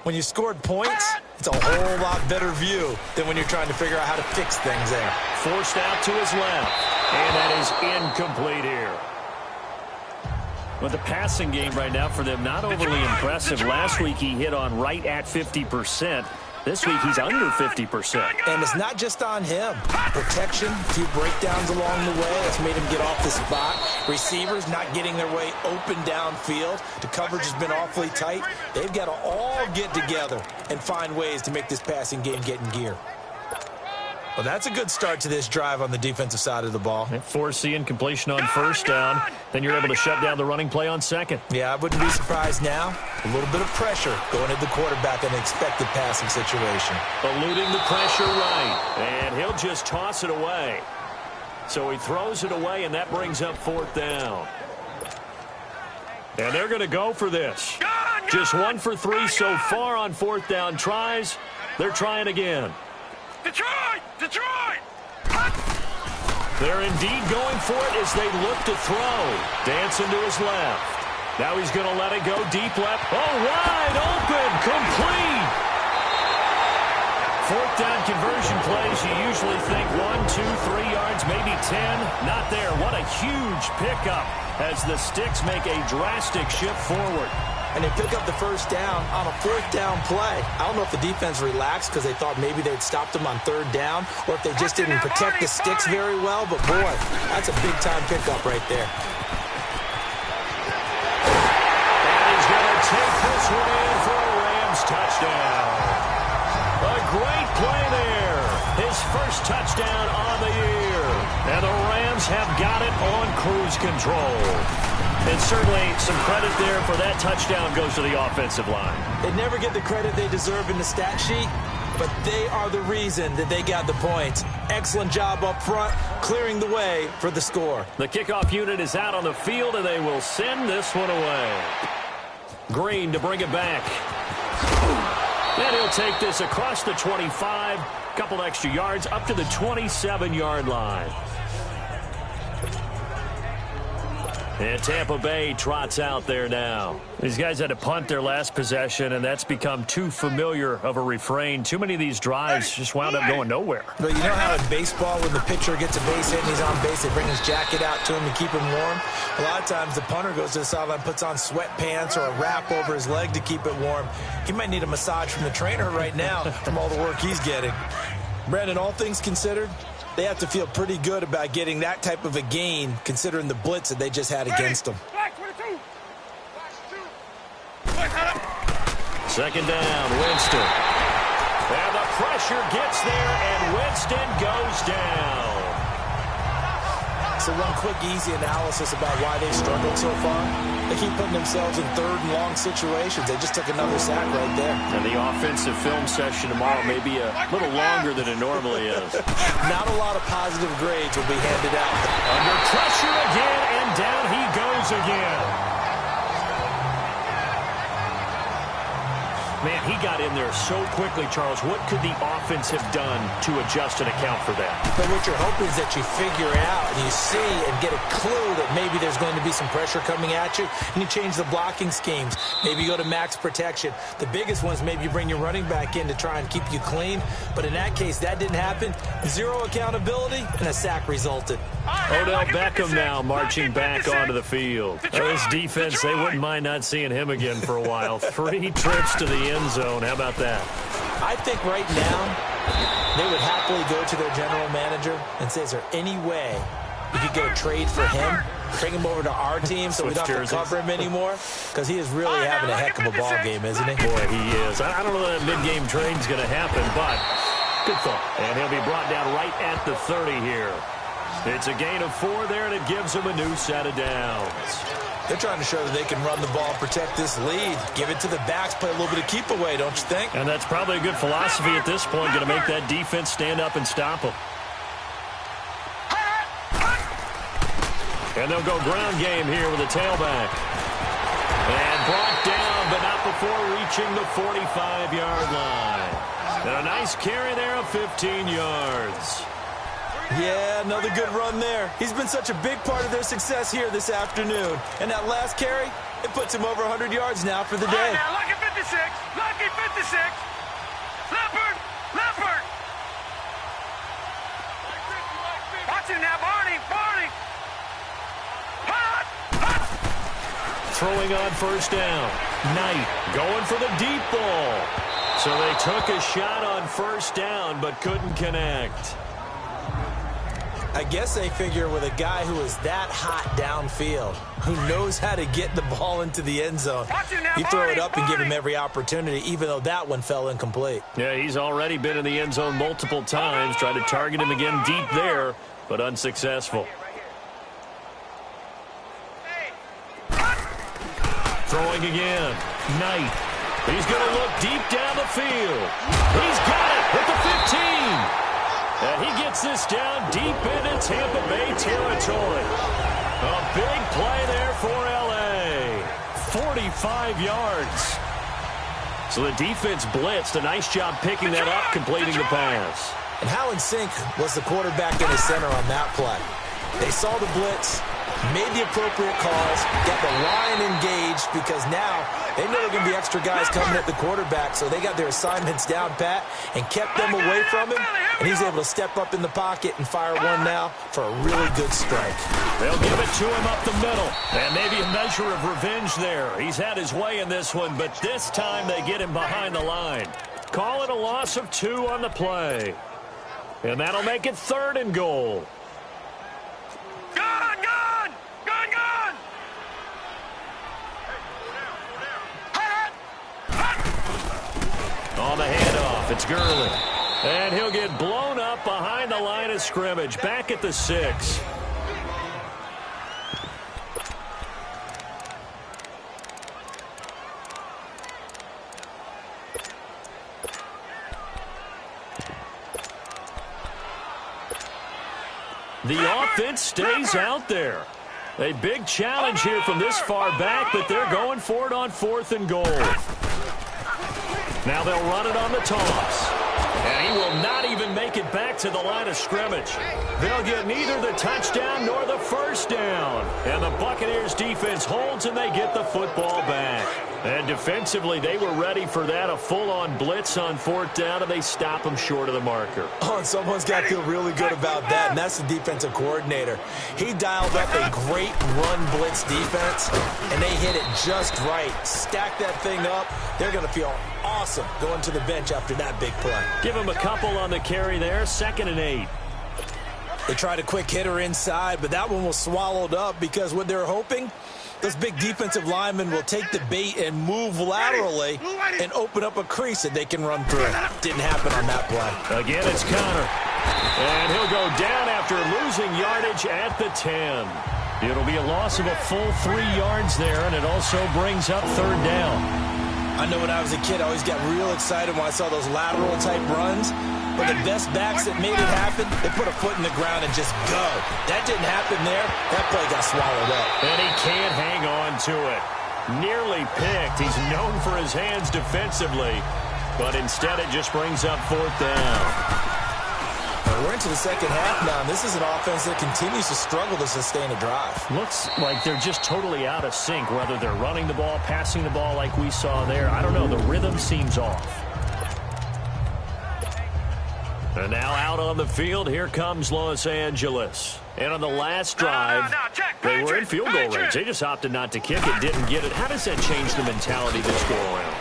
When you scored points, it's a whole lot better view than when you're trying to figure out how to fix things there. Forced out to his left, and that is incomplete here. But the passing game right now for them, not overly impressive. Last week he hit on right at 50%. This week he's under 50%. And it's not just on him. Protection, a few breakdowns along the way. That's made him get off the spot. Receivers not getting their way open downfield. The coverage has been awfully tight. They've got to all get together and find ways to make this passing game get in gear. Well, that's a good start to this drive on the defensive side of the ball. Forcing incompletion on first down. Then you're able to shut down the running play on second. Yeah, I wouldn't be surprised now. A little bit of pressure going at the quarterback in an expected passing situation. Eluding the pressure right. And he'll just toss it away. So he throws it away, and that brings up fourth down. And they're going to go for this. Just 1 for 3 so far on fourth down tries. They're trying again. Detroit! Detroit! They're indeed going for it as they look to throw. Dancing to his left. Now he's going to let it go deep left. Oh, wide open, complete. Fourth down conversion plays, you usually think 1, 2, 3 yards, maybe 10. Not there. What a huge pickup as the Sticks make a drastic shift forward. And they pick up the first down on a fourth down play. I don't know if the defense relaxed because they thought maybe they'd stopped them on third down, or if they just didn't protect the Sticks very well. But, boy, that's a big-time pickup right there. And he's going to take this one in for a Rams touchdown. A great play there. His first touchdown on the year. And the Rams have got it on cruise control. And certainly some credit there for that touchdown goes to the offensive line. They never get the credit they deserve in the stat sheet, but they are the reason that they got the points. Excellent job up front, clearing the way for the score. The kickoff unit is out on the field, and they will send this one away. Green to bring it back. And he'll take this across the 25, couple extra yards, up to the 27-yard line. And Tampa Bay trots out there now. These guys had to punt their last possession, and that's become too familiar of a refrain. Too many of these drives just wound up going nowhere. But you know how in baseball, when the pitcher gets a base hit and he's on base, they bring his jacket out to him to keep him warm? A lot of times the punter goes to the sideline, puts on sweatpants or a wrap over his leg to keep it warm. He might need a massage from the trainer right now from all the work he's getting. Brandon, all things considered, they have to feel pretty good about getting that type of a gain, considering the blitz that they just had against them. Second down, Winston. And the pressure gets there, and Winston goes down. So one quick, easy analysis about why they've struggled so far. They keep putting themselves in third and long situations. They just took another sack right there. And the offensive film session tomorrow may be a little longer than it normally is. Not a lot of positive grades will be handed out. Under pressure again, and down he goes again. Man, he got in there so quickly, Charles. What could the offense have done to adjust and account for that? But what you're hoping is that you figure out and you see and get a clue that maybe there's going to be some pressure coming at you, and you change the blocking schemes. Maybe you go to max protection. The biggest one is maybe you bring your running back in to try and keep you clean. But in that case, that didn't happen. Zero accountability, and a sack resulted. Odell Beckham now marching back onto the field. This defense, they wouldn't mind not seeing him again for a while. 3 trips to the end zone. How about that? I think right now they would happily go to their general manager and say, is there any way we could get a trade for him? Bring him over to our team so we don't have to cover him anymore? Because he is really having a heck of a ball game, isn't he? Boy, he is. I don't know that mid-game trade's going to happen, but good thought. And he'll be brought down right at the 30 here. It's a gain of 4 there, and it gives him a new set of downs. They're trying to show that they can run the ball and protect this lead. Give it to the backs, play a little bit of keep away, don't you think? And that's probably a good philosophy at this point, going to make that defense stand up and stop them. And they'll go ground game here with a tailback. And brought down, but not before reaching the 45-yard line. And a nice carry there of 15 yards. Yeah, another good run there. He's been such a big part of their success here this afternoon. And that last carry, it puts him over 100 yards now for the day. Now, lucky 56. Lucky 56. Leopard. Leopard. Watch him now, Barney. Barney. Hot. Hot. Throwing on first down. Knight going for the deep ball. So they took a shot on first down, but couldn't connect. I guess they figure with a guy who is that hot downfield, who knows how to get the ball into the end zone, you throw it up and give him every opportunity, even though that one fell incomplete. Yeah, he's already been in the end zone multiple times, tried to target him again deep there, but unsuccessful. Throwing again. Knight. He's going to look deep down the field. He's got it at the 15. And he gets this down deep into Tampa Bay territory. A big play there for L.A. 45 yards. So the defense blitzed. A nice job picking that up, completing the pass. And how in sync was the quarterback and his center on that play? They saw the blitz, made the appropriate calls, got the line engaged, because now they know there are going to be extra guys coming at the quarterback, so they got their assignments down pat and kept them away from him, and he's able to step up in the pocket and fire one now for a really good strike. They'll give it to him up the middle, and maybe a measure of revenge there. He's had his way in this one, but this time they get him behind the line. Call it a loss of 2 on the play, and that'll make it 3rd and goal. Gone, gone. Gone, gone. On the handoff, it's Gurley. And he'll get blown up behind the line of scrimmage, back at the 6. The offense stays out there. A big challenge here from this far back, but they're going for it on 4th and goal. Now they'll run it on the toss. And he will not even make it back to the line of scrimmage. They'll get neither the touchdown nor the first down. And the Buccaneers defense holds and they get the football back. And defensively, they were ready for that, a full-on blitz on 4th down, and they stop them short of the marker. Oh, and someone's got to feel really good about that, and that's the defensive coordinator. He dialed up a great run blitz defense, and they hit it just right. Stack that thing up. They're going to feel awesome going to the bench after that big play. Give him a couple on the carry there, 2nd and 8. They tried a quick hitter inside, but that one was swallowed up because what they're hoping, those big defensive linemen will take the bait and move laterally and open up a crease that they can run through. Didn't happen on that play. Again, it's Connor. And he'll go down after losing yardage at the 10. It'll be a loss of a full 3 yards there, and it also brings up 3rd down. I know when I was a kid, I always got real excited when I saw those lateral-type runs. But the best backs that made it happen, they put a foot in the ground and just go. That didn't happen there. That play got swallowed up. And he can't hang on to it. Nearly picked. He's known for his hands defensively. But instead it just brings up 4th down. We're into the second half now, and this is an offense that continues to struggle to sustain a drive. Looks like they're just totally out of sync, whether they're running the ball, passing the ball like we saw there. I don't know. The rhythm seems off. And now out on the field, here comes Los Angeles. And on the last drive, they were in field goal range. They just opted not to kick it, didn't get it. How does that change the mentality this go-around?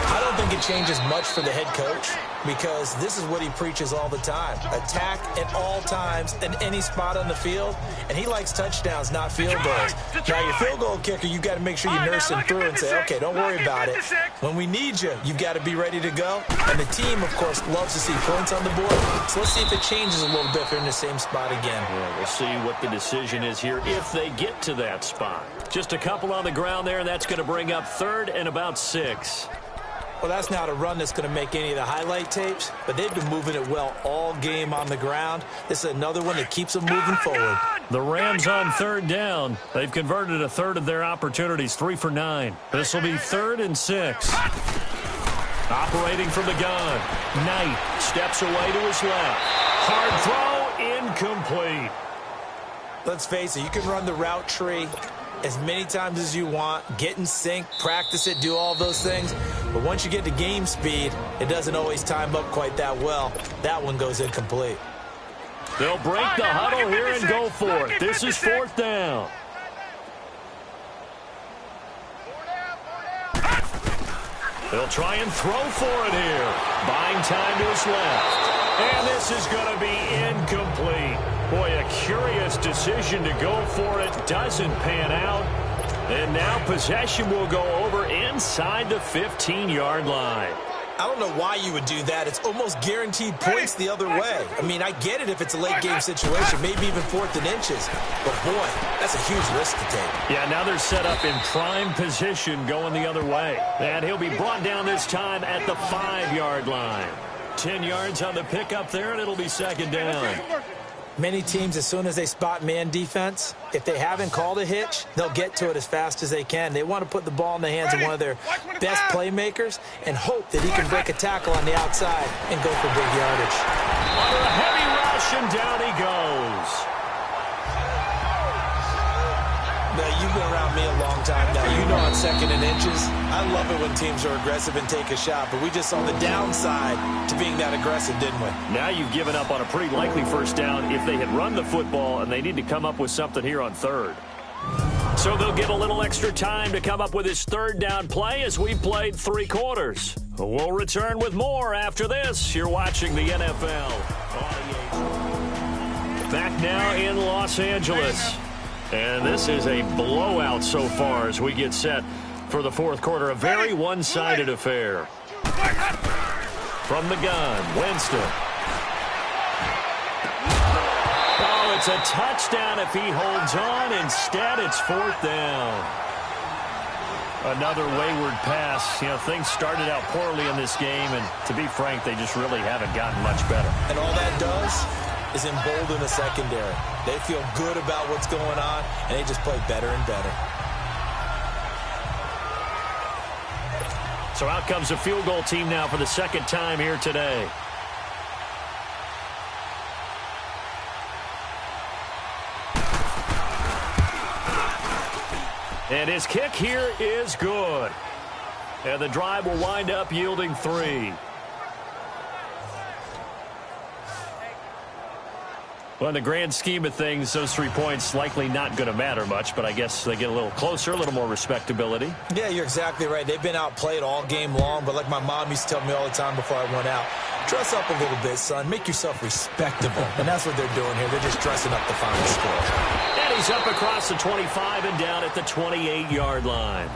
I don't think it changes much for the head coach because this is what he preaches all the time. Attack at all times in any spot on the field, and he likes touchdowns, not field goals. Now, your field goal kicker, you've got to make sure you nurse him through and say, okay, don't worry about it. When we need you, you've got to be ready to go. And the team, of course, loves to see points on the board. So let's see if it changes a little bit if they're in the same spot again. Yeah, we'll see what the decision is here if they get to that spot. Just a couple on the ground there, and that's going to bring up 3rd and about 6. Well, that's not a run that's going to make any of the highlight tapes, but they've been moving it well all game on the ground. This is another one that keeps them moving forward. The Rams on third down. They've converted a third of their opportunities, 3 for 9. This will be 3rd and 6. Operating from the gun. Knight steps away to his left. Hard throw, incomplete. Let's face it, you can run the route tree as many times as you want, get in sync, practice it, do all those things. But once you get to game speed, it doesn't always time up quite that well. That one goes incomplete. They'll break the huddle here and go for it. This is 4th down. They'll try and throw for it here. Buying time to his left. And this is going to be incomplete. Boy, a curious decision to go for it. Doesn't pan out. And now possession will go over inside the 15-yard line. I don't know why you would do that. It's almost guaranteed points the other way. I mean, I get it if it's a late-game situation, maybe even 4th and inches. But, boy, that's a huge risk to take. Yeah, now they're set up in prime position going the other way. And he'll be brought down this time at the 5-yard line. 10 yards on the pickup there, and it'll be 2nd down. Many teams, as soon as they spot man defense, if they haven't called a hitch, they'll get to it as fast as they can. They want to put the ball in the hands of one of their best playmakers and hope that he can break a tackle on the outside and go for big yardage. Under a heavy rush, and down he goes. Now, you've been around me a long time now. You know on 2nd and inches, I love it when teams are aggressive and take a shot, but we just saw the downside to being that aggressive, didn't we? Now you've given up on a pretty likely 1st down if they had run the football, and they need to come up with something here on 3rd. So they'll get a little extra time to come up with his 3rd down play as we played 3 quarters. We'll return with more after this. You're watching the NFL. Back now in Los Angeles. And this is a blowout so far as we get set for the 4th quarter. A very one-sided affair. From the gun, Winston. Oh, it's a touchdown if he holds on. Instead, it's 4th down. Another wayward pass. You know, things started out poorly in this game, and to be frank, they just really haven't gotten much better. And all that does is embolden the secondary. They feel good about what's going on, and they just play better and better. So out comes the field goal team now for the 2nd time here today. And his kick here is good. And the drive will wind up yielding 3. Well, in the grand scheme of things, those 3 points likely not going to matter much, but I guess they get a little closer, a little more respectability. Yeah, you're exactly right. They've been outplayed all game long, but like my mom used to tell me all the time before I went out, dress up a little bit, son. Make yourself respectable. And that's what they're doing here. They're just dressing up the final score. And he's up across the 25 and down at the 28-yard line.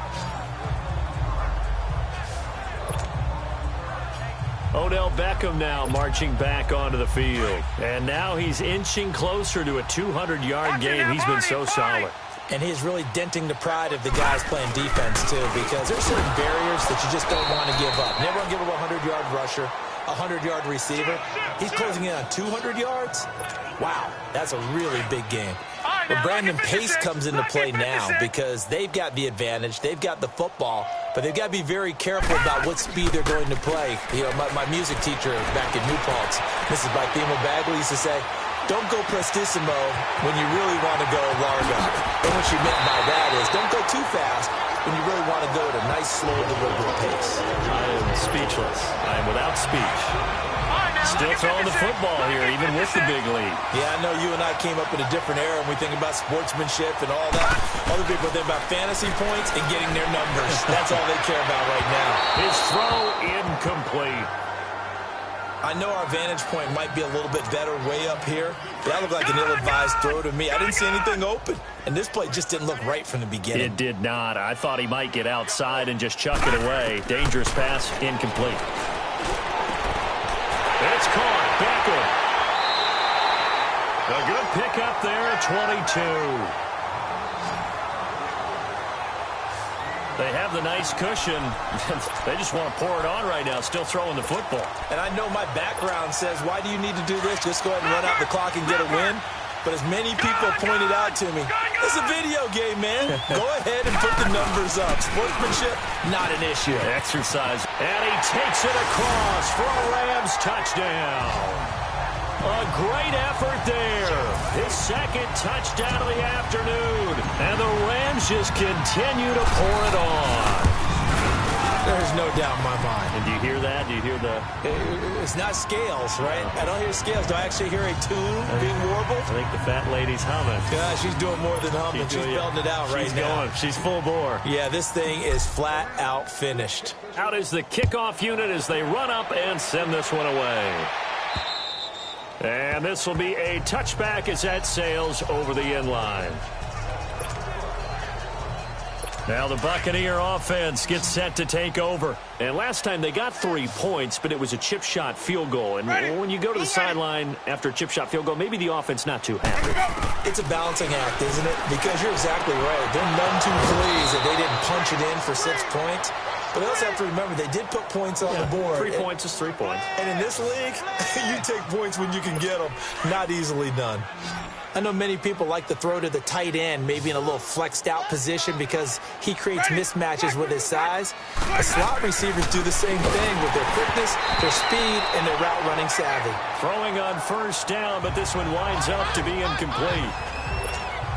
Odell Beckham now marching back onto the field. And now he's inching closer to a 200-yard game. He's been so solid. And he's really denting the pride of the guys playing defense, too, because there's certain barriers that you just don't want to give up. Never want to give up a 100-yard rusher, a 100-yard receiver. He's closing in on 200 yards. Wow, that's a really big game. But Brandon Pace comes into play now because they've got the advantage. They've got the football, but they've got to be very careful about what speed they're going to play. You know, my music teacher back in New Paltz, Mrs. Bythema Bagley, used to say, don't go prestissimo when you really want to go largo. And what she meant by that is don't go too fast when you really want to go at a nice, slow, deliberate pace. I am speechless. I am without speech. Still throwing the football here, even with the big lead. Yeah, I know you and I came up in a different era, and we think about sportsmanship and all that. Other people think about fantasy points and getting their numbers. That's all they care about right now. His throw incomplete. I know our vantage point might be a little bit better way up here. That looked like an ill-advised throw to me. I didn't see anything open, and this play just didn't look right from the beginning. It did not. I thought he might get outside and just chuck it away. Dangerous pass, incomplete. It's caught. Beckham. A good pickup there, 22. They have the nice cushion. They just want to pour it on right now, still throwing the football. And I know my background says, why do you need to do this? Just go ahead and run out the clock and get a win. But as many people pointed out to me, it's a video game, man. Go ahead and put the numbers up. Sportsmanship, not an issue. Exercise. And he takes it across for a Rams touchdown. A great effort there. His second touchdown of the afternoon. And the Rams just continue to pour it on. There's no doubt in my mind. And do you hear that? Do you hear the... It's not scales, right? I don't hear scales. Do I actually hear a tune being warbled? I think the fat lady's humming. Yeah, she's doing more than humming. She's belting it out right now. She's going. She's full bore. Yeah, this thing is flat out finished. Out is the kickoff unit as they run up and send this one away. And this will be a touchback as that sails over the end line. Now the Buccaneer offense gets set to take over. And last time they got 3 points, but it was a chip shot field goal. And when you go to the sideline after a chip shot field goal, maybe the offense not too happy. It's a balancing act, isn't it? Because you're exactly right. They're none too pleased that they didn't punch it in for 6 points. But they also have to remember they did put points on the board. 3 points is 3 points. And in this league, you take points when you can get them. Not easily done. I know many people like to throw to the tight end, maybe in a little flexed out position because he creates mismatches with his size. The slot receivers do the same thing with their quickness, their speed, and their route running savvy. Throwing on first down, but this one winds up to be incomplete.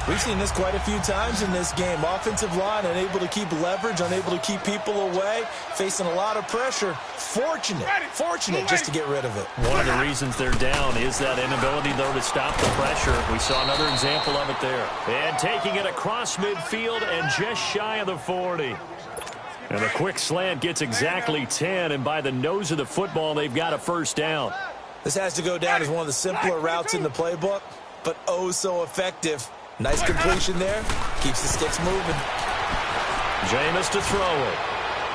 We've seen this quite a few times in this game. Offensive line unable to keep leverage, unable to keep people away, facing a lot of pressure. Fortunate just to get rid of it. One of the reasons they're down is that inability, though, to stop the pressure. We saw another example of it there. And taking it across midfield and just shy of the 40. And a quick slant gets exactly 10, and by the nose of the football, they've got a first down. This has to go down as one of the simpler routes in the playbook, but oh so effective. Nice completion there. Keeps the sticks moving. Jameis to throw it.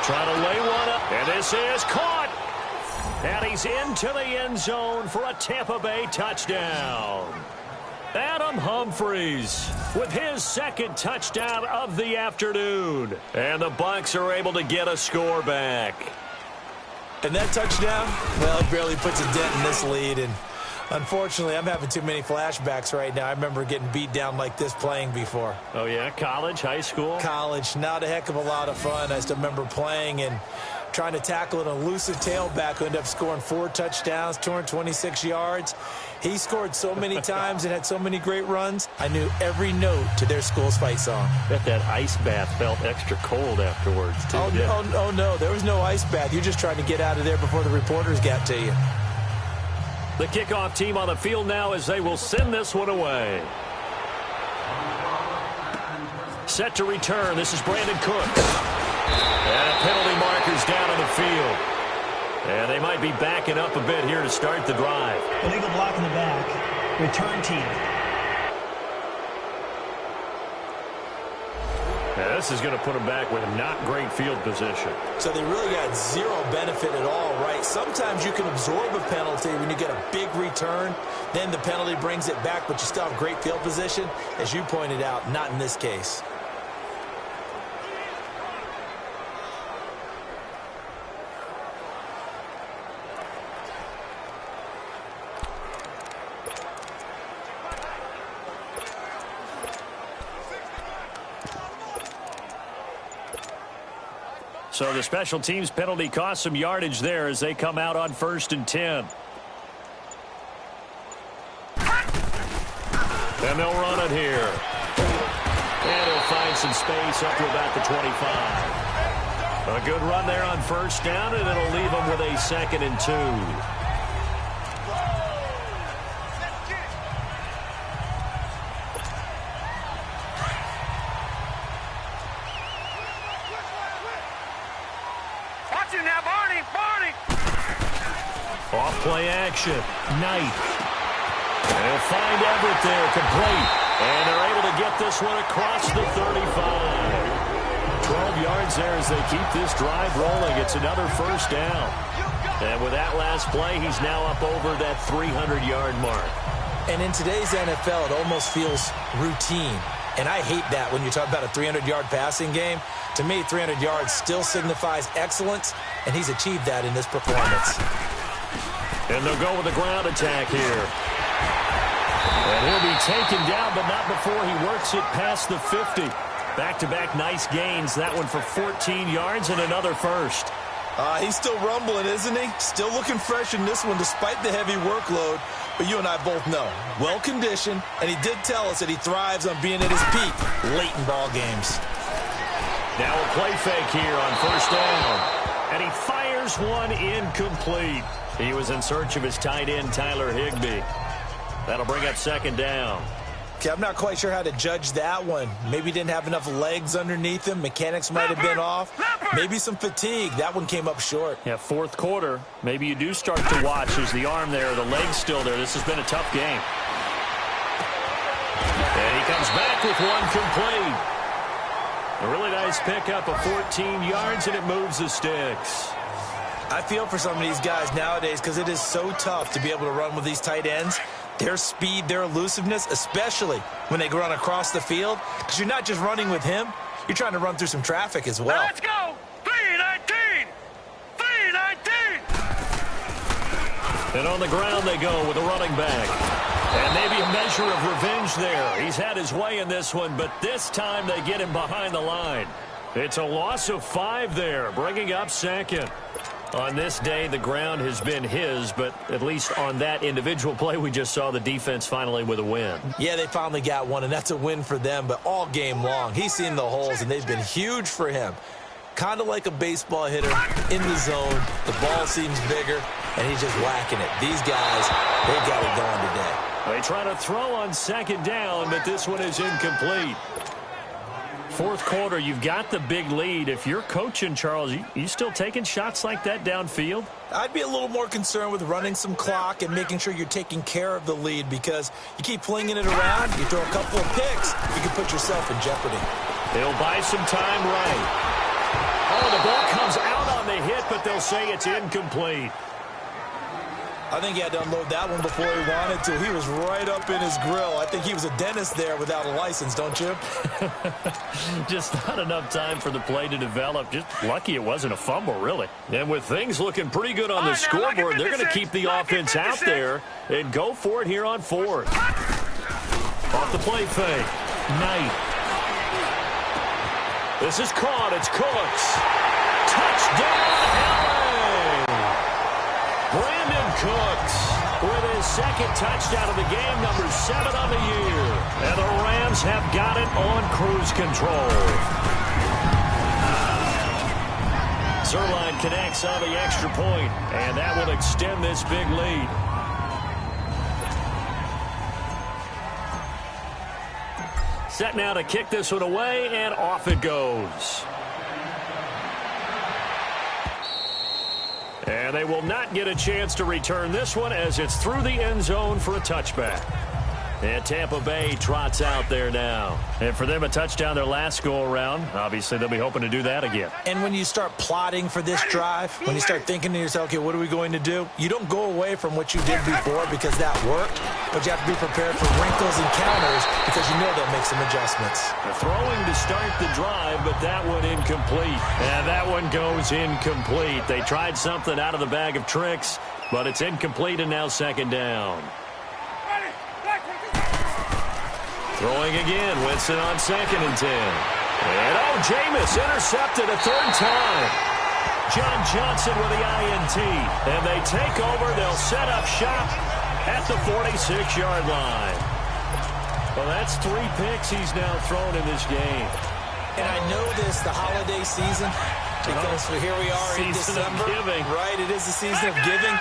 Trying to lay one up. And this is caught. And he's into the end zone for a Tampa Bay touchdown. Adam Humphries with his second touchdown of the afternoon. And the Bucs are able to get a score back. And that touchdown, well, it barely puts a dent in this lead. And unfortunately, I'm having too many flashbacks right now. I remember getting beat down like this playing before. Oh, yeah? College, high school? College. Not a heck of a lot of fun. I still remember playing and trying to tackle an elusive tailback who ended up scoring 4 touchdowns, 226 yards. He scored so many times and had so many great runs. I knew every note to their school's fight song. Bet that ice bath felt extra cold afterwards, too. Oh, no. There was no ice bath. You're just trying to get out of there before the reporters got to you. The kickoff team on the field now as they will send this one away. Set to return. This is Brandon Cooks. And penalty markers down on the field. And they might be backing up a bit here to start the drive. Illegal block in the back. Return team. Now, this is going to put them back with not great field position. So they really got zero benefit at all, right? Sometimes you can absorb a penalty when you get a big return. Then the penalty brings it back, but you still have great field position. As you pointed out, not in this case. So the special teams penalty cost some yardage there as they come out on 1st and 10. And they'll run it here. And he'll find some space up to about the 25. A good run there on 1st down, and it'll leave them with a 2nd and 2. Off-play action. Knight. They'll find Everett there, complete. And they're able to get this one across the 35. 12 yards there as they keep this drive rolling. It's another 1st down. And with that last play, he's now up over that 300-yard mark. And in today's NFL, it almost feels routine. And I hate that when you talk about a 300-yard passing game. To me, 300 yards still signifies excellence, and he's achieved that in this performance. And they'll go with the ground attack here. And he'll be taken down, but not before he works it past the 50. Back-to-back nice gains. That one for 14 yards and another first. He's still rumbling, isn't he? Still looking fresh in this one despite the heavy workload. But you and I both know, well-conditioned, and he did tell us that he thrives on being at his peak late in ball games. Now a play fake here on first down. And he fires one incomplete. He was in search of his tight end, Tyler Higbee. That'll bring up second down. Okay, I'm not quite sure how to judge that one. Maybe he didn't have enough legs underneath him. Mechanics might have been off. Maybe some fatigue. That one came up short. Yeah, fourth quarter. Maybe you do start to watch. There's the arm there, the leg's still there. This has been a tough game. And he comes back with one complete. A really nice pickup of 14 yards, and it moves the sticks. I feel for some of these guys nowadays because it is so tough to be able to run with these tight ends. Their speed, their elusiveness, especially when they run across the field. Because you're not just running with him, you're trying to run through some traffic as well. Let's go! 319! 319! And on the ground they go with a running back. And maybe a measure of revenge there. He's had his way in this one, but this time they get him behind the line. It's a loss of 5 there, bringing up second. On this day, the ground has been his, but at least on that individual play, we just saw the defense finally with a win. Yeah, they finally got one, and that's a win for them, but all game long, he's seen the holes, and they've been huge for him. Kind of like a baseball hitter in the zone. The ball seems bigger, and he's just whacking it. These guys, they got it going today. They try to throw on second down, but this one is incomplete. Fourth quarter, you've got the big lead. If you're coaching, Charles, you still taking shots like that downfield? I'd be a little more concerned with running some clock and making sure you're taking care of the lead, because you keep flinging it around, you throw a couple of picks, you can put yourself in jeopardy. They'll buy some time right. Oh, the ball comes out on the hit, but they'll say it's incomplete. I think he had to unload that one before he wanted to. He was right up in his grill. I think he was a dentist there without a license, don't you? Just not enough time for the play to develop. Just lucky it wasn't a fumble, really. And with things looking pretty good on the scoreboard, they're going to keep the offense out there and go for it here on fourth. Off the play fake. Knight. This is caught. It's Cooks. Touchdown, Brandon Cooks with his second touchdown of the game, number 7 on the year. And the Rams have got it on cruise control. Zerline connects on the extra point, and that will extend this big lead. Set now to kick this one away, and off it goes. And they will not get a chance to return this one as it's through the end zone for a touchback. And Tampa Bay trots out there now. And for them, a touchdown their last go-around. Obviously, they'll be hoping to do that again. And when you start plotting for this drive, when you start thinking to yourself, okay, what are we going to do? You don't go away from what you did before because that worked, but you have to be prepared for wrinkles and counters because you know they'll make some adjustments. They're throwing to start the drive, but that one incomplete. And that one goes incomplete. They tried something out of the bag of tricks, but it's incomplete and now second down. Throwing again, Winston on 2nd and 10. And Jameis intercepted a third time. John Johnson with the INT. And they take over. They'll set up shop at the 46-yard line. Well, that's 3 picks he's now thrown in this game. And I know this, the holiday season, because here we are in December. Right, it is the season of giving.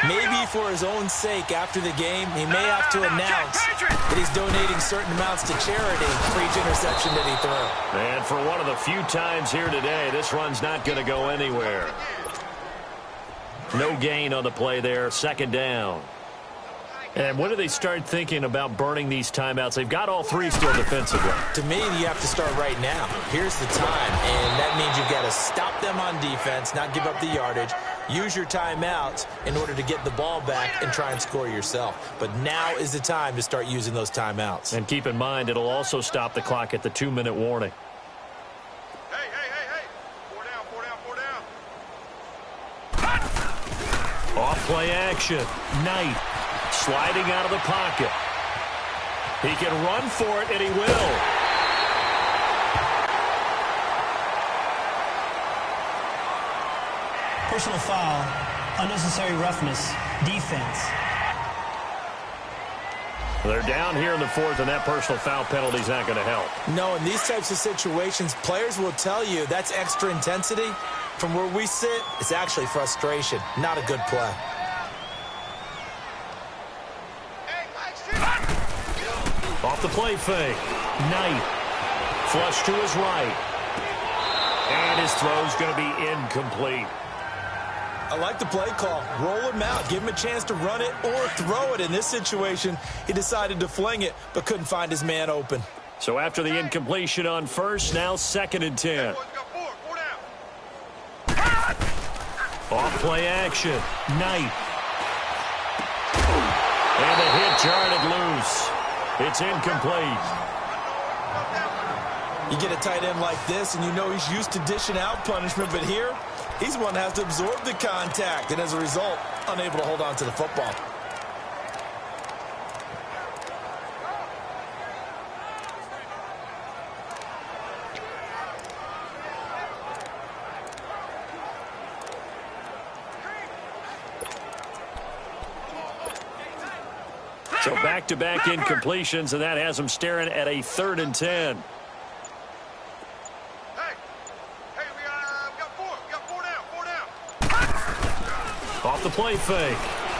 Maybe for his own sake, after the game, he may have to announce that he's donating certain amounts to charity for each interception that he threw. And for one of the few times here today, this run's not going to go anywhere. No gain on the play there, second down. And when do they start thinking about burning these timeouts? They've got all 3 still defensively. To me, you have to start right now. Here's the time, and that means you've got to stop them on defense, not give up the yardage, use your timeouts in order to get the ball back and try and score yourself. But now is the time to start using those timeouts. And keep in mind, it'll also stop the clock at the 2-minute warning. Hey. 4 down. Off play action. Knight sliding out of the pocket. He can run for it, and he will. Personal foul, unnecessary roughness, defense. They're down here in the fourth, and that personal foul penalty is not going to help. No, in these types of situations, players will tell you that's extra intensity. From where we sit, it's actually frustration, not a good play. Off the play fake. Knight. Flush to his right. And his throw's going to be incomplete. I like the play call. Roll him out. Give him a chance to run it or throw it. In this situation, he decided to fling it, but couldn't find his man open. So after the incompletion on first, now 2nd and 10. Off play action. Knight. And the hit jarred it loose. It's incomplete. You get a tight end like this, and you know he's used to dishing out punishment, but here, he's the one that has to absorb the contact, and as a result, unable to hold on to the football. So back-to-back incompletions, and that has him staring at a 3rd and 10. Off the play fake.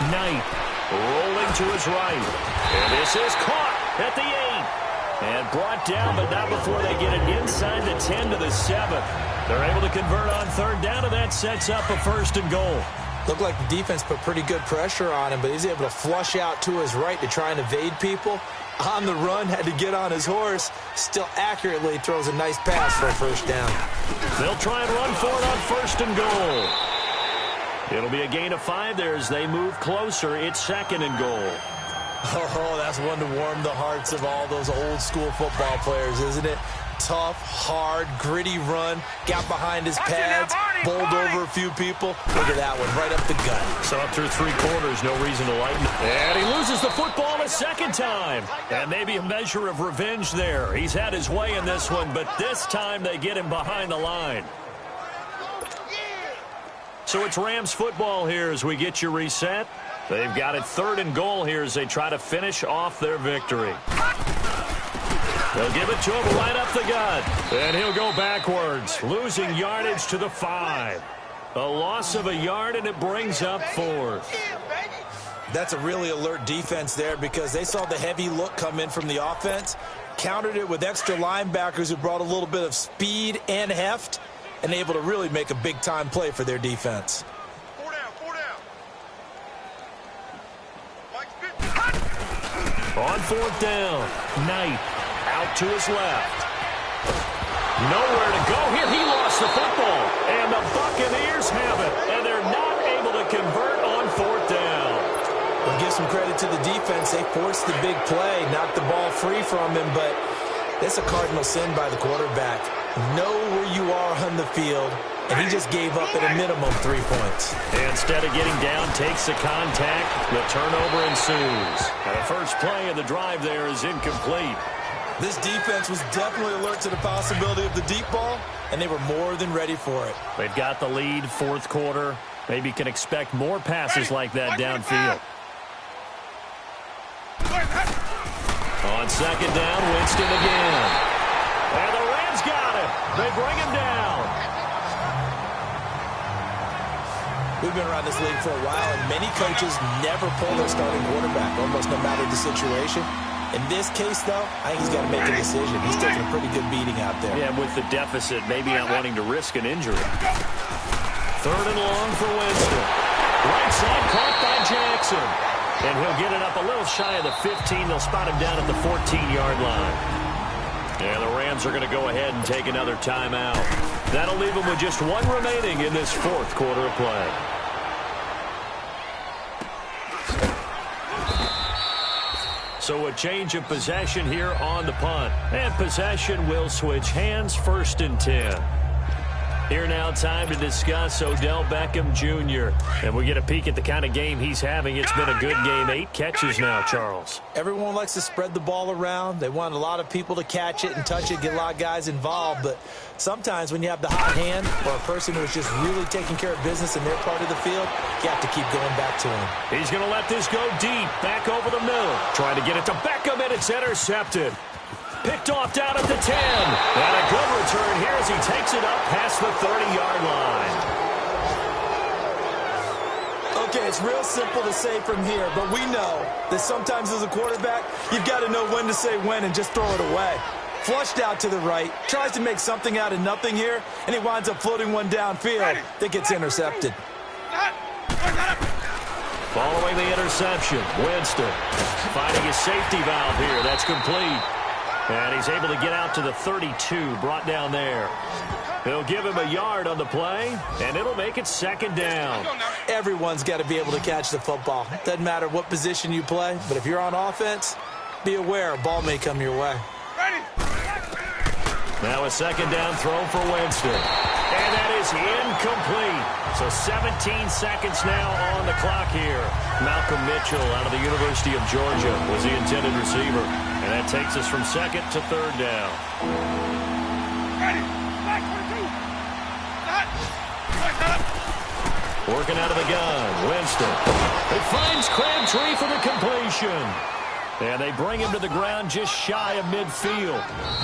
Knight rolling to his right. And this is caught at the 8. And brought down, but not before they get it inside the 10 to the 7. They're able to convert on 3rd down, and that sets up a 1st and goal. Looked like the defense put pretty good pressure on him, but he's able to flush out to his right to try and evade people. On the run, had to get on his horse. Still accurately throws a nice pass for a 1st down. They'll try and run for it on 1st and goal. It'll be a gain of 5 there as they move closer. It's 2nd and goal. Oh, that's one to warm the hearts of all those old school football players, isn't it? Tough, hard, gritty run. Got behind his pads, bowled over a few people. Look at that one, right up the gut. So up through 3 quarters, no reason to lighten. And he loses the football a 2nd time. And maybe a measure of revenge there. He's had his way in this one, but this time they get him behind the line. So it's Rams football here as we get you reset. They've got it 3rd and goal here as they try to finish off their victory. They'll give it to him right up the gut. And he'll go backwards, losing yardage to the 5. A loss of a yard, and it brings up 4th. That's a really alert defense there because they saw the heavy look come in from the offense, countered it with extra linebackers who brought a little bit of speed and heft, and able to really make a big-time play for their defense. 4 down, 4 down. On 4th down, Knight out to his left. Nowhere to go here. He lost the football, and the Buccaneers have it, and they're not able to convert on 4th down. We'll give some credit to the defense. They forced the big play, knocked the ball free from him, but it's a cardinal sin by the quarterback. Know where you are on the field, and he just gave up at a minimum 3 points. Instead of getting down, takes the contact. The turnover ensues. And the first play of the drive there is incomplete. This defense was definitely alert to the possibility of the deep ball, and they were more than ready for it. They've got the lead, 4th quarter. Maybe can expect more passes like that downfield. On 2nd down, Winston again. And the Rams got it. They bring him down. We've been around this league for a while, and many coaches never pull their starting quarterback, almost no matter the situation. In this case, though, I think he's got to make a decision. He's taking a pretty good beating out there. Yeah, with the deficit, maybe not wanting to risk an injury. 3rd and long for Winston. Right side caught by Jackson. And he'll get it up a little shy of the 15. They'll spot him down at the 14-yard line. And the Rams are going to go ahead and take another timeout. That'll leave them with just 1 remaining in this 4th quarter of play. So a change of possession here on the punt. And possession will switch hands, 1st and 10. Here now, time to discuss Odell Beckham Jr. And we get a peek at the kind of game he's having. It's been a good game. 8 catches now, Charles. Everyone likes to spread the ball around. They want a lot of people to catch it and touch it, get a lot of guys involved. But sometimes when you have the hot hand or a person who is just really taking care of business in their part of the field, you have to keep going back to him. He's going to let this go deep, back over the middle. Trying to get it to Beckham, and it's intercepted. Picked off down at the 10. And a good return here as he takes it up past the 30-yard line. Okay, it's real simple to say from here, but we know that sometimes as a quarterback, you've got to know when to say when and just throw it away. Flushed out to the right, tries to make something out of nothing here, and he winds up floating one downfield that gets intercepted. Following the interception, Winston finding his safety valve here. That's complete. And he's able to get out to the 32, brought down there. He'll give him a yard on the play, and it'll make it second down. Everyone's got to be able to catch the football. Doesn't matter what position you play, but if you're on offense, be aware a ball may come your way. Now a second down throw for Winston. And that is incomplete. So 17 seconds now on the clock here. Malcolm Mitchell out of the University of Georgia was the intended receiver. And that takes us from second to third down. Working out of the gun, Winston. He finds Crabtree for the completion. And they bring him to the ground just shy of midfield.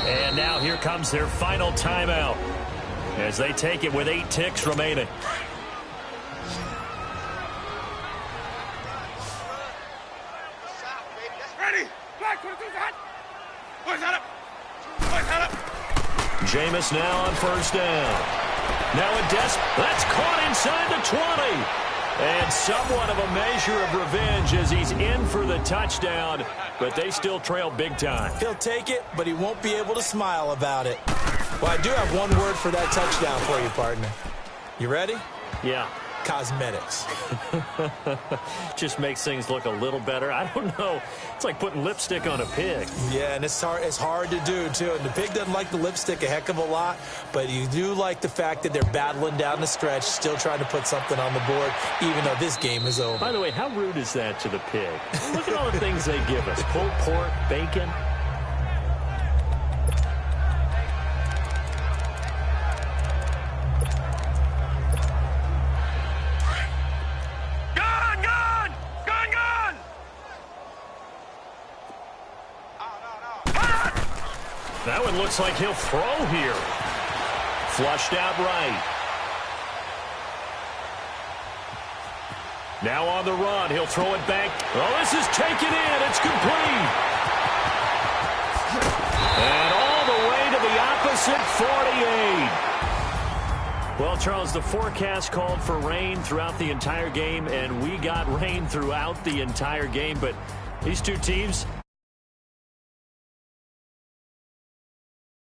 And now here comes their final timeout as they take it with 8 ticks remaining. Jameis now on first down. Now a that's caught inside the 20. And somewhat of a measure of revenge as he's in for the touchdown, but they still trail big time. He'll take it, but he won't be able to smile about it. Well, I do have one word for that touchdown for you, partner. You ready? Yeah. Cosmetics. Just makes things look a little better. I don't know. It's like putting lipstick on a pig. Yeah, and it's hard to do, too. And the pig doesn't like the lipstick a heck of a lot, but you do like the fact that they're battling down the stretch, still trying to put something on the board, even though this game is over. By the way, how rude is that to the pig? Look at all the things they give us. Pulled pork, bacon. That one looks like he'll throw here. Flushed out right. Now on the run. He'll throw it back. Oh, this is taken in. It's complete. And all the way to the opposite 48. Well, Charles, the forecast called for rain throughout the entire game, and we got rain throughout the entire game. But these two teams,